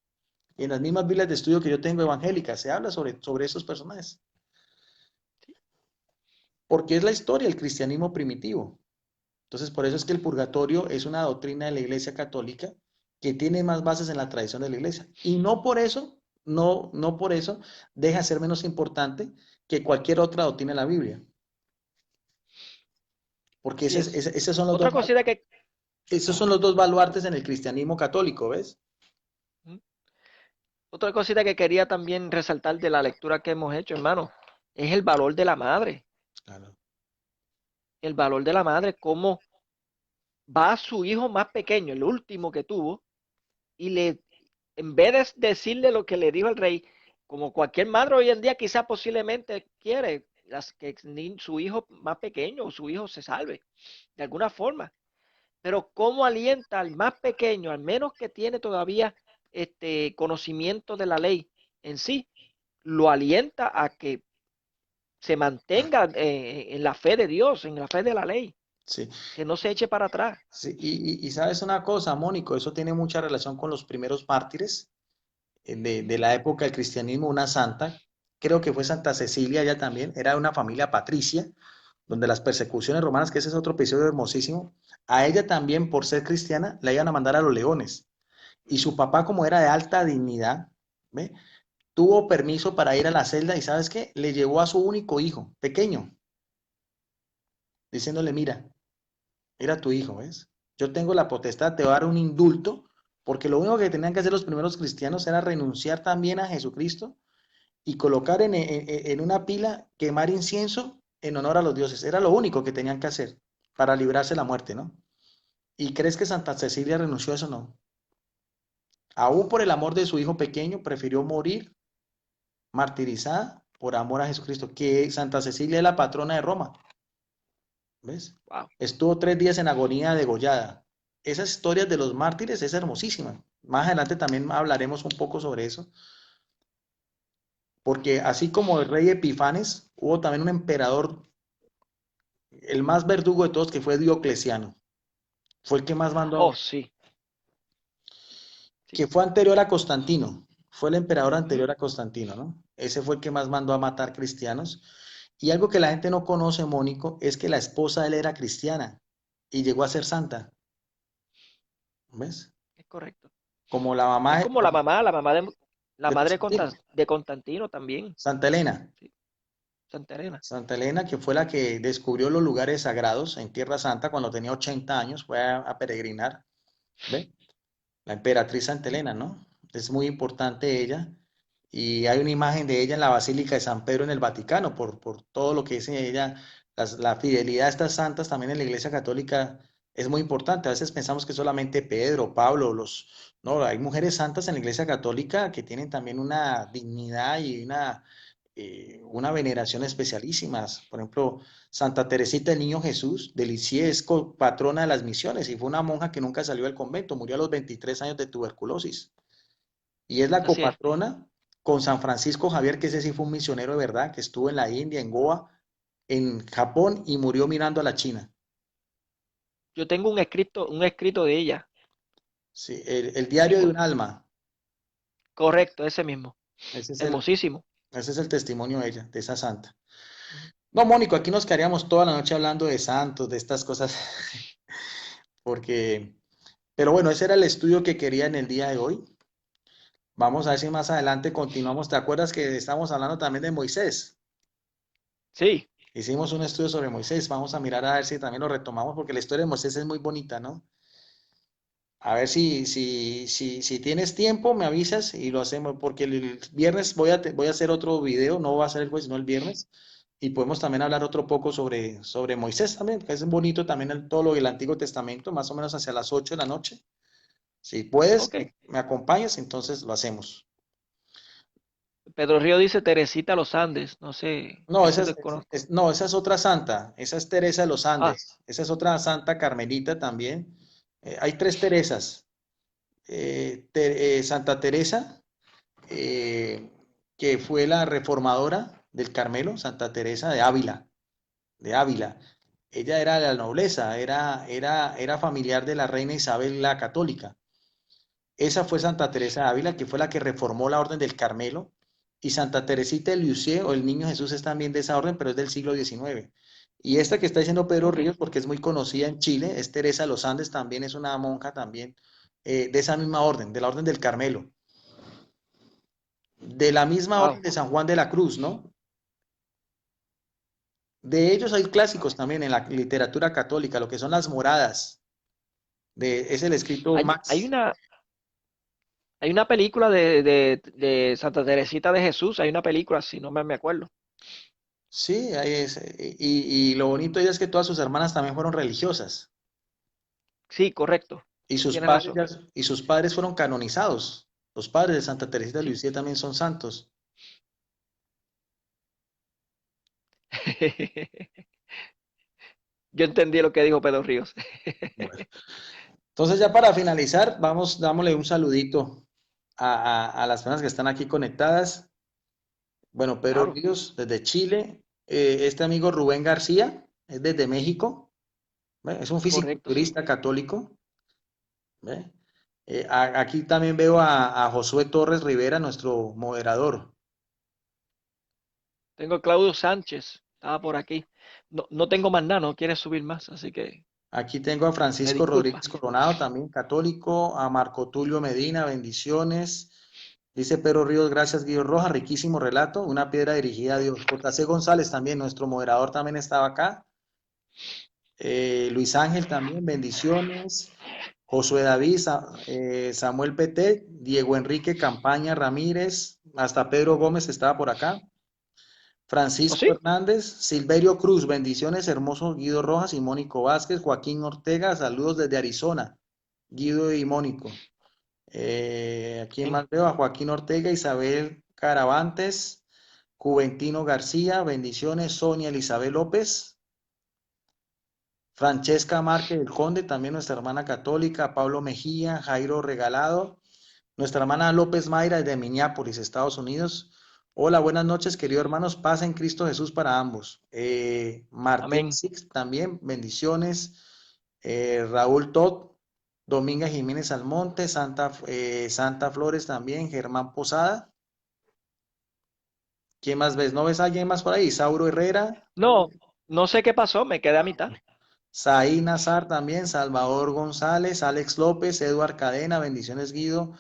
Y en las mismas Biblias de estudio que yo tengo evangélicas, se habla sobre esos personajes. Porque es la historia del cristianismo primitivo. Entonces, por eso es que el purgatorio es una doctrina de la Iglesia Católica que tiene más bases en la tradición de la Iglesia. Y no por eso, no por eso deja de ser menos importante que cualquier otra doctrina de la Biblia. Porque así es. esos son los dos, Otra cosita que, esos son los dos baluartes en el cristianismo católico, ¿ves? mm, otra cosita que quería también resaltar de la lectura que hemos hecho, hermano, es el valor de la madre. Claro. El valor de la madre, cómo va a su hijo más pequeño, el último que tuvo, y en vez de decirle lo que le dijo el rey, como cualquier madre hoy en día quizá posiblemente quiere que su hijo más pequeño o su hijo se salve de alguna forma, pero cómo alienta al más pequeño, al menos que tiene todavía conocimiento de la ley en sí, lo alienta a que se mantenga en la fe de Dios, en la fe de la ley, Sí, que no se eche para atrás. sí. Y sabes una cosa, Mónico, eso tiene mucha relación con los primeros mártires de la época del cristianismo, una santa, creo que fue Santa Cecilia, ella también, era de una familia patricia, donde las persecuciones romanas, que ese es otro episodio hermosísimo, a ella también, por ser cristiana, la iban a mandar a los leones. Y su papá, como era de alta dignidad, ¿ve? Tuvo permiso para ir a la celda y ¿sabes qué? Le llevó a su único hijo, pequeño, diciéndole, mira, era tu hijo, ¿ves? Yo tengo la potestad, te voy a dar un indulto, porque lo único que tenían que hacer los primeros cristianos era renunciar también a Jesucristo y colocar en una pila, quemar incienso en honor a los dioses. Era lo único que tenían que hacer para librarse de la muerte, ¿no? ¿Y crees que Santa Cecilia renunció a eso? No. Aún por el amor de su hijo pequeño, prefirió morir martirizada por amor a Jesucristo, que Santa Cecilia es la patrona de Roma, ¿ves? Wow. Estuvo 3 días en agonía degollada. Esas historias de los mártires es hermosísima. Más adelante también hablaremos un poco sobre eso, porque así como el rey Epifanes, hubo también un emperador, el más verdugo de todos, que fue Diocleciano. Fue el que más Oh, mandó, sí, sí. que fue anterior a Constantino. Fue el emperador Ujú. anterior a Constantino, ¿no? Ese fue el que más mandó a matar cristianos. Y algo que la gente no conoce, Mónico, es que la esposa de él era cristiana y llegó a ser santa, ¿ves? Es correcto. Como la Es mamá como la mamá la de madre Constantino, De Constantino también, Santa Elena. sí, Santa Elena. Santa Elena, que fue la que descubrió los lugares sagrados en Tierra Santa cuando tenía 80 años, fue a peregrinar, ¿ves? La emperatriz Santa Elena, ¿no? Es muy importante ella. Y hay una imagen de ella en la Basílica de San Pedro en el Vaticano, por todo lo que dice ella. La fidelidad a estas santas también en la Iglesia Católica es muy importante. A veces pensamos que solamente Pedro, Pablo, No, hay mujeres santas en la Iglesia Católica que tienen también una dignidad y una veneración especialísimas. Por ejemplo, Santa Teresita del Niño Jesús de Lisieux es patrona de las misiones y fue una monja que nunca salió del convento, murió a los 23 años de tuberculosis. Y es la Así es. copatrona con San Francisco Javier, que ese sí fue un misionero de verdad, que estuvo en la India, en Goa, en Japón y murió mirando a la China. Yo tengo un escrito de ella. Sí, el diario de Tengo, un alma. correcto, ese mismo. Ese es Hermosísimo. ese es el testimonio de ella, de esa santa. Ujú. No, Mónico, aquí nos quedaríamos toda la noche hablando de santos, de estas cosas, porque Pero bueno, ese era el estudio que quería en el día de hoy. Vamos a ver si más adelante continuamos. ¿Te acuerdas que estamos hablando también de Moisés? Sí, Hicimos un estudio sobre Moisés. Vamos a mirar a ver si también lo retomamos porque la historia de Moisés es muy bonita, ¿no? A ver si tienes tiempo, me avisas y lo hacemos, porque el viernes voy a hacer otro video, no va a ser el jueves, sino el viernes, y podemos también hablar otro poco sobre Moisés también, que es bonito también todo lo del Antiguo Testamento, más o menos hacia las 8 de la noche. Si puedes, ok. me acompañas, entonces lo hacemos. Pedro Río dice Teresita Los Andes, no sé, No, ese desconozco. no, esa es otra santa, esa es Teresa de los Ah, Andes, esa es otra santa carmelita también. Hay tres Teresas. Santa Teresa, eh, que fue la reformadora del Carmelo, Santa Teresa de Ávila. Ella era de la nobleza, era familiar de la reina Isabel la Católica. Esa fue Santa Teresa de Ávila, que fue la que reformó la orden del Carmelo. Y Santa Teresita de Lisieux o el Niño Jesús es también de esa orden, pero es del siglo XIX. Y esta que está diciendo Pedro ok. Ríos, porque es muy conocida en Chile, es Teresa de los Andes, también es una monja también de esa misma orden, de la orden del Carmelo. De la misma orden Wow. de San Juan de la Cruz, ¿no? De ellos hay clásicos también en la literatura católica, lo que son las moradas, es el escrito Hay, hay Max. una, hay una película de Santa Teresita de Jesús, hay una película, si no me acuerdo. Sí, ahí es. Y lo bonito de ella es que todas sus hermanas también fueron religiosas Sí, correcto. y sus Tienes padres, razón. y sus padres fueron canonizados. Los padres de Santa Teresita de Sí. Lisieux también son santos. Yo entendí lo que dijo Pedro Ríos. Bueno, entonces ya para finalizar, vamos, dámosle un saludito a las personas que están aquí conectadas. Bueno, Pedro Claro, Ríos desde Chile, este amigo Rubén García es desde México. ¿Ve? Es un correcto, sí. fisiculturista católico. ¿Ve? Aquí también veo a Josué Torres Rivera, nuestro moderador. Tengo a Claudio Sánchez, estaba por aquí. No, no tengo más nada, no quiere subir más, así que Aquí tengo a me Francisco disculpa. Rodríguez Coronado, también católico, a Marco Tulio Medina, bendiciones. Dice Pedro Ríos, gracias Guido Rojas, riquísimo relato, una piedra dirigida a Dios. JC González también, nuestro moderador también estaba acá. Luis Ángel también, bendiciones. Josué David, Samuel Petet, Diego Enrique Campaña Ramírez, hasta Pedro Gómez estaba por acá. ¿Oh, Francisco sí? Hernández, Silverio Cruz, bendiciones, hermoso Guido Rojas y Mónico Vázquez, Joaquín Ortega, saludos desde Arizona, Guido y Mónico. Aquí Bien. más veo a Joaquín Ortega, Isabel Caravantes, Juventino García, bendiciones, Sonia Elizabeth López, Francesca Márquez del Conde, también nuestra hermana católica, Pablo Mejía, Jairo Regalado, nuestra hermana López Mayra de Minneapolis, Estados Unidos. Hola, buenas noches, queridos hermanos. Paz en Cristo Jesús para ambos. Martín Amén. Six también, bendiciones. Raúl Todd, Dominga Jiménez Almonte, Santa Flores también, Germán Posada. ¿Quién más ves? ¿No ves a alguien más por ahí? Sauro Herrera, No, no sé qué pasó, me quedé a mitad. Saí Nazar también, Salvador González, Alex López, Eduard Cadena, bendiciones Guido,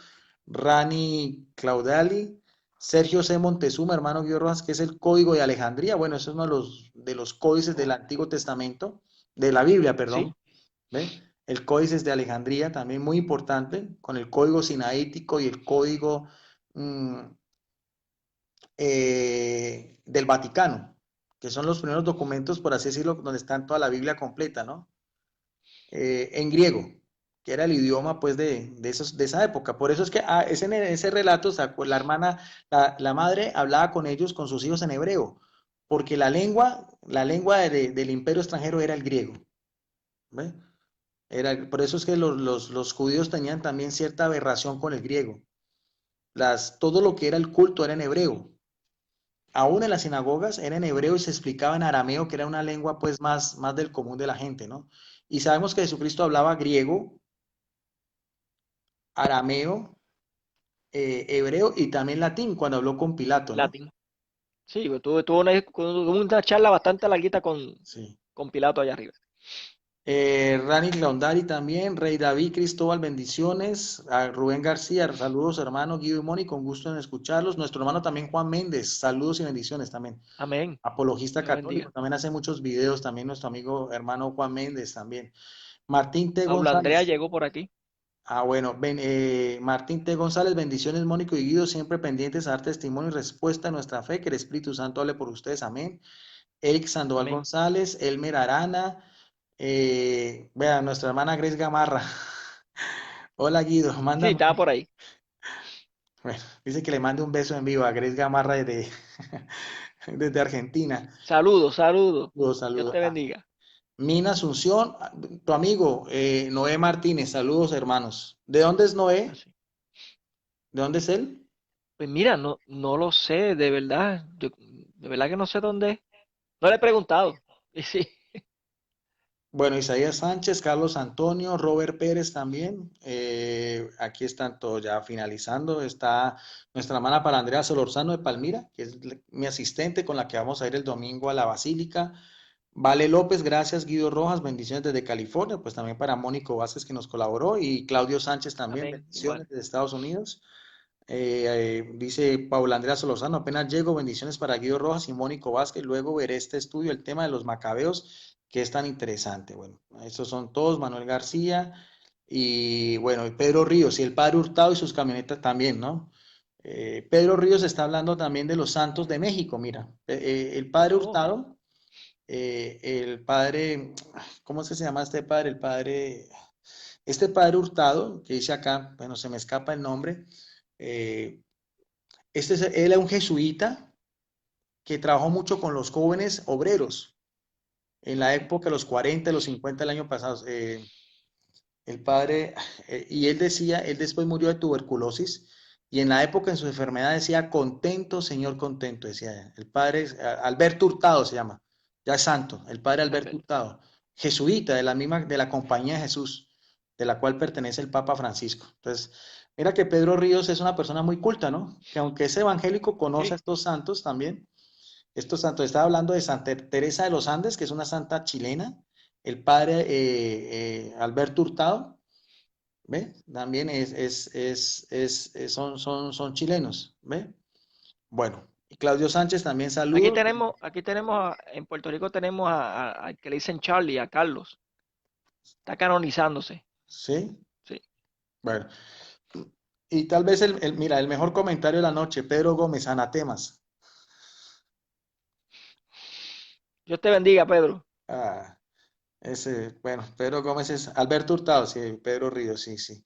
Rani Claudali, Sergio C. Montezuma, hermano Guido Rojas, que es el código de Alejandría. Bueno, eso es uno de los códices del Antiguo Testamento, de la Biblia, Sí, perdón. ¿Ve? El códice de Alejandría, también muy importante, con el código sinaítico y el código mm, del Vaticano, que son los primeros documentos, por así decirlo, donde está toda la Biblia completa, ¿no? En griego, que era el idioma pues de esa época. Por eso es que ese relato, sacó la hermana, la madre hablaba con ellos, con sus hijos en hebreo, porque la lengua del imperio extranjero era el griego. ¿Ve? Por eso es que los judíos tenían también cierta aberración con el griego. Todo lo que era el culto era en hebreo. Aún en las sinagogas era en hebreo y se explicaba en arameo, que era una lengua pues más del común de la gente, ¿no? Y sabemos que Jesucristo hablaba griego, arameo, hebreo y también latín cuando habló con Pilato, ¿no? latín. Sí, tuve una charla bastante larguita Sí. con Pilato allá arriba. Rani Laundari también, Rey David, Cristóbal, bendiciones. A Rubén García, saludos hermano Guido y Moni, con gusto en escucharlos. Nuestro hermano también Juan Méndez, saludos y bendiciones también. Amén. Apologista Dios católico, bendiga. también hace muchos videos, también nuestro amigo hermano Juan Méndez también. Martín T. Paula Andrea González. llegó por aquí. Bueno, Martín T. González, bendiciones, Mónico y Guido, siempre pendientes a dar testimonio y respuesta a nuestra fe, que el Espíritu Santo hable por ustedes, amén. Eric Sandoval Amén. González, Elmer Arana, vea, nuestra hermana Grace Gamarra. Hola Guido, Sí, mándame, estaba por ahí. bueno, dice que le mande un beso en vivo a Grace Gamarra desde, desde Argentina. Saludos, saludos. Saludos, Dios saludos. te bendiga. Mina Asunción, tu amigo Noé Martínez, saludos hermanos. ¿De dónde es Noé? Así. ¿De dónde es él? Pues mira, no lo sé, de verdad. Yo, de verdad que no sé dónde es. No le he preguntado. Y sí, Bueno, Isaías Sánchez, Carlos Antonio, Robert Pérez también. Aquí están todos ya finalizando. Está nuestra hermana para Andrea Solorzano de Palmira, que es mi asistente con la que vamos a ir el domingo a la Basílica. Vale López, gracias. Guido Rojas, bendiciones desde California. Pues también para Mónico Vázquez que nos colaboró y Claudio Sánchez también, amén. bendiciones Igual. desde Estados Unidos. Dice Paula Andrea Solorzano, apenas llego, bendiciones para Guido Rojas y Mónico Vázquez, luego veré este estudio, el tema de los macabeos, que es tan interesante. Bueno, estos son todos, Manuel García y bueno, y Pedro Ríos y el padre Hurtado y sus camionetas también, ¿no? Pedro Ríos está hablando también de los santos de México, mira, el padre Oh, Hurtado, el padre, ¿cómo es que se llama este padre? Este padre Hurtado, que dice acá, bueno, se me escapa el nombre, eh, él es un jesuita que trabajó mucho con los jóvenes obreros en la ok. época de los 40, los 50 del año pasado. El padre, y él decía, él después murió de tuberculosis y en la época en su enfermedad decía, contento, Señor, contento, decía el padre Alberto Hurtado se llama, ya es santo, el padre Alberto Alberto. Hurtado, jesuita de la misma, de la Compañía de Jesús, de la cual pertenece el Papa Francisco. Entonces, mira que Pedro Ríos es una persona muy culta, ¿no? Que aunque es evangélico, conoce a Sí. estos santos también. Estos santos, estaba hablando de Santa Teresa de los Andes, que es una santa chilena, el padre Alberto Hurtado, ¿ve? También son chilenos, ¿ve? Bueno, y Claudio Sánchez también saludos. En Puerto Rico tenemos al que le dicen Charlie, a Carlos. Está canonizándose. Sí, Sí. bueno. Y tal vez mira, el mejor comentario de la noche, Pedro Gómez, anatemas. Dios te bendiga, Pedro. Ah, bueno, Pedro Gómez es Alberto Hurtado, sí, Pedro Ríos, sí, sí.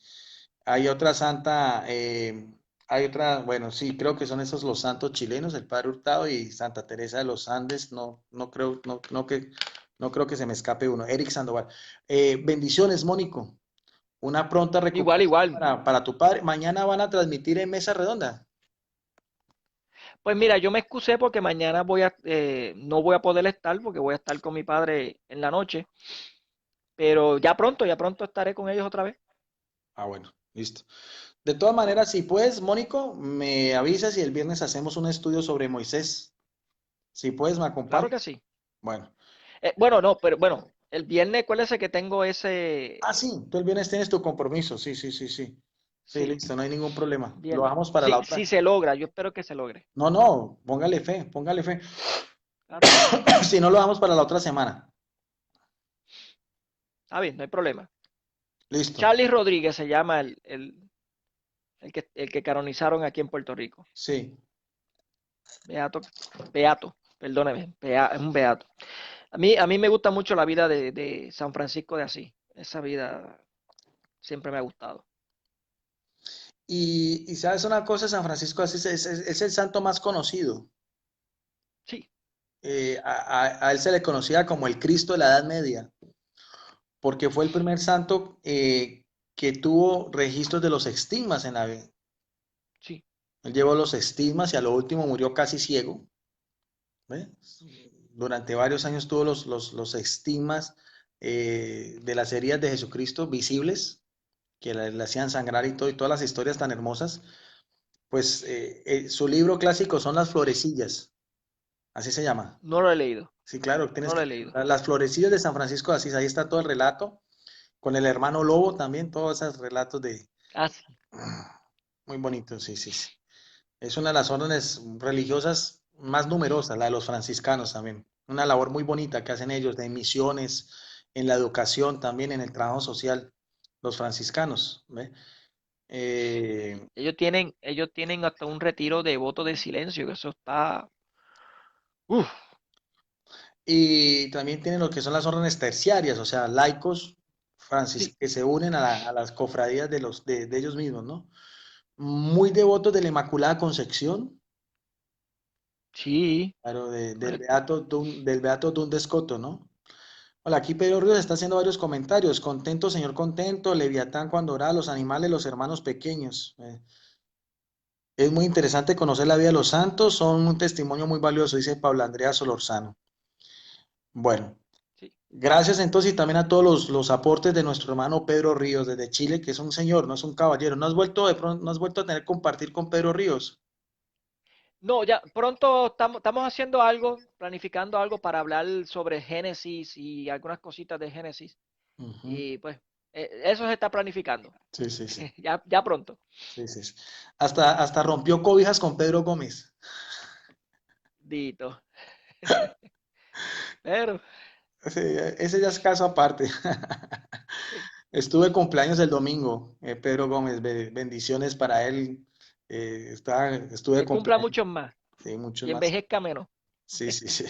Hay otra santa, hay otra, bueno, sí, creo que son esos los santos chilenos, el Padre Hurtado y Santa Teresa de los Andes, no creo, no creo que se me escape uno. Eric Sandoval. Bendiciones, Mónico. Una pronta Igual, recuperación igual. para tu padre. Mañana van a transmitir en Mesa Redonda. Pues mira, yo me excusé porque mañana no voy a poder estar porque voy a estar con mi padre en la noche, pero ya pronto estaré con ellos otra vez. Ah, bueno, listo. De todas maneras, si puedes, Mónico, me avisas y el viernes hacemos un estudio sobre Moisés. Si puedes, me Claro acompañas. que sí. Bueno. Bueno, no, pero bueno, el viernes, acuérdese que tengo ese, Ah, sí, tú el viernes tienes tu compromiso. Sí, sí, sí, sí. Sí, sí, listo, no hay ningún problema. Lo viernes. dejamos para la Sí, sí otra. se logra, yo espero que se logre. No, no, póngale fe, póngale fe. Claro, Si no, lo dejamos para la otra semana. está bien, no hay problema. Listo. Charlie Rodríguez se llama el que canonizaron aquí en Puerto Rico. Sí. Beato, beato, perdóneme, es un beato. A mí me gusta mucho la vida de San Francisco de Asís. Esa vida siempre me ha gustado. Y sabes una cosa, San Francisco de Asís es el santo más conocido. Sí, A él se le conocía como el Cristo de la Edad Media, porque fue el primer santo que tuvo registros de los estigmas en la vida. sí. Él llevó los estigmas y a lo último murió casi ciego. ¿Ve? Durante varios años tuvo los estigmas de las heridas de Jesucristo visibles, que le hacían sangrar y todo, y todas las historias tan hermosas. Pues su libro clásico son Las Florecillas, así se llama. No lo he leído. Sí, claro, No tienes lo que... he leído. Las florecillas de San Francisco de Asís, ahí está todo el relato, con el hermano Lobo también, todos esos relatos de... Ah, sí. Muy bonito, sí, sí, sí. Es una de las órdenes religiosas más numerosas, la de los franciscanos también. Una labor muy bonita que hacen ellos de misiones, en la educación también, en el trabajo social, los franciscanos, ¿ve? Eh, Ellos tienen hasta un retiro de voto de silencio, que eso está. Uf, y también tienen lo que son las órdenes terciarias, o sea, laicos sí, que se unen a, a las cofradías de ellos mismos, ¿no? Muy devotos de la Inmaculada Concepción, sí, claro, correcto. Del Beato Duns Scoto, ¿no? Hola, aquí Pedro Ríos está haciendo varios comentarios. Contento, señor contento, Leviatán cuando oraba a los animales, los hermanos pequeños. Es muy interesante conocer la vida de los santos, son un testimonio muy valioso, dice Pablo Andrea Solorzano. Bueno, Sí. gracias entonces y también a todos los aportes de nuestro hermano Pedro Ríos desde Chile, que es un señor, no es un caballero. ¿No has vuelto de pronto, no has vuelto a tener compartir con Pedro Ríos? No, ya pronto estamos haciendo algo, planificando algo para hablar sobre Génesis y algunas cositas de Génesis. Ujú. Y pues eso se está planificando. Sí, sí, sí, Ya pronto. sí, sí, sí. Hasta rompió cobijas con Pedro Gómez. Dito. Pero, Sí, ese ya es caso aparte. sí, Estuve de cumpleaños el domingo, Pedro Gómez, bendiciones para él. Estuve de que cumpla cumpleaños, muchos más sí, muchos y más. envejezca menos. Sí, sí, sí.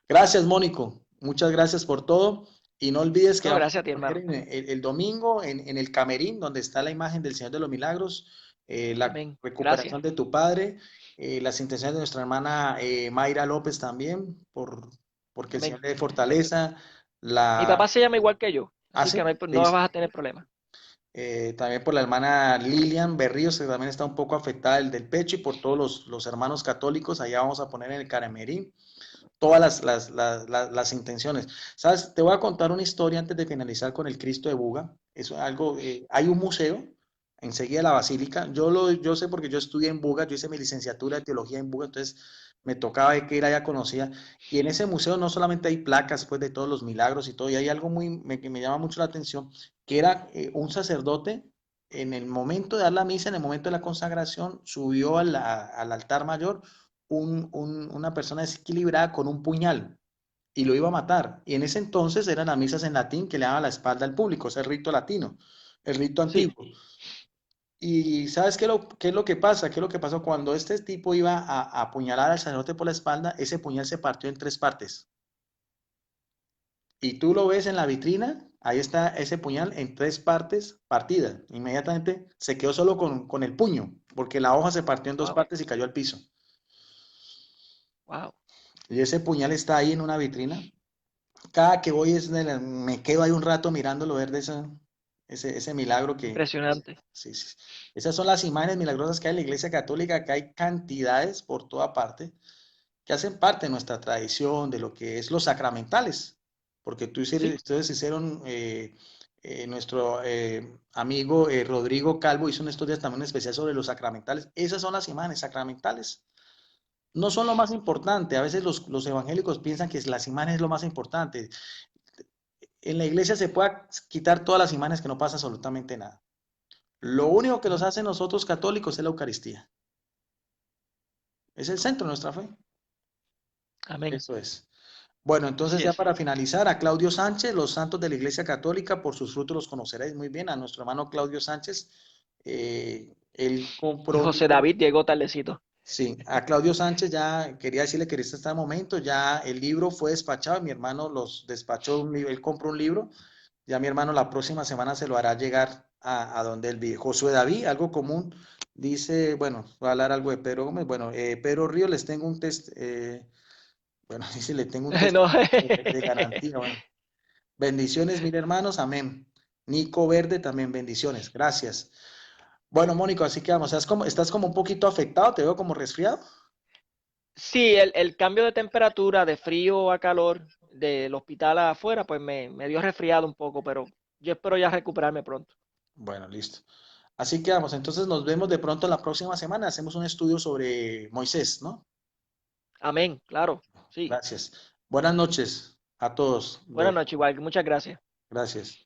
Gracias, Mónico. Muchas gracias por todo. Y no olvides que No, vamos gracias a ti, a poner hermano. el domingo en el camerín, donde está la imagen del Señor de los Milagros, la Amén. Gracias. recuperación de tu padre, las intenciones de nuestra hermana Mayra López también, porque el Amén. Señor le dé fortaleza. Mi La, papá se llama igual que yo, así hace, que no vas a tener problema. también por la hermana Lilian Berríos, que también está un poco afectada del pecho, y por todos los hermanos católicos. Allá vamos a poner en el camerín todas las intenciones. ¿Sabes? Te voy a contar una historia antes de finalizar con el Cristo de Buga. Es algo, hay un museo enseguida de la Basílica. Yo sé porque yo estudié en Buga, yo hice mi licenciatura de teología en Buga, entonces me tocaba que ir allá conocía. Y en ese museo no solamente hay placas pues, de todos los milagros y todo, y hay algo que me llama mucho la atención, que era un sacerdote en el momento de dar la misa, en el momento de la consagración, subió al altar mayor una persona desequilibrada con un puñal y lo iba a matar. Y en ese entonces eran las misas en latín que le daban la espalda al público, es el rito latino, el rito Sí. antiguo. Y ¿sabes qué es lo que pasa? ¿Qué es lo que pasó? Cuando este tipo iba a apuñalar al sacerdote por la espalda, ese puñal se partió en tres partes. Y tú lo ves en la vitrina, ahí está ese puñal en tres partes partidas. Inmediatamente se quedó solo con el puño, porque la hoja se partió en dos Wow. partes y cayó al piso. Wow. Y ese puñal está ahí en una vitrina. Cada que voy me quedo ahí un rato mirándolo, ver de ese milagro que... Impresionante. Sí, sí. Esas son las imágenes milagrosas que hay en la Iglesia Católica, que hay cantidades por toda parte, que hacen parte de nuestra tradición, de lo que es los sacramentales. Porque Sí. ustedes hicieron, nuestro amigo Rodrigo Calvo hizo un estudio también especial sobre los sacramentales. Esas son las imágenes sacramentales. No son lo más importante. A veces los evangélicos piensan que las imágenes es lo más importante. En la iglesia se puede quitar todas las imágenes que no pasa absolutamente nada. Lo único que nos Ujú. hace nosotros católicos es la Eucaristía. Es el centro de nuestra fe. Amén. Eso es. Bueno, entonces Así ya es. para finalizar, a Claudio Sánchez, los santos de la Iglesia Católica, por sus frutos los conoceréis muy bien. A nuestro hermano Claudio Sánchez, él Y compró un José libro. David llegó tardecito. Sí, a Claudio Sánchez ya quería decirle que en este momento ya el libro fue despachado, mi hermano los despachó, él compró un libro. Ya mi hermano la próxima semana se lo hará llegar a donde él vive. Josué David, algo común, dice, bueno, voy a hablar algo de Pedro Gómez. Bueno, Pedro Río, les tengo un test, bueno, dice, le tengo un No. testimonio de garantía. Bueno, bendiciones, mil hermanos, amén. Nico Verde también, bendiciones, gracias. Bueno, Mónico, así que vamos, estás como un poquito afectado, te veo como resfriado. Sí, el cambio de temperatura de frío a calor del hospital afuera, pues me dio resfriado un poco, pero yo espero ya recuperarme pronto. Bueno, listo. Así que vamos, entonces nos vemos de pronto la próxima semana, hacemos un estudio sobre Moisés, ¿no? Amén, claro, sí. Gracias. Buenas noches a todos. Buenas noches, igual, muchas gracias. Gracias.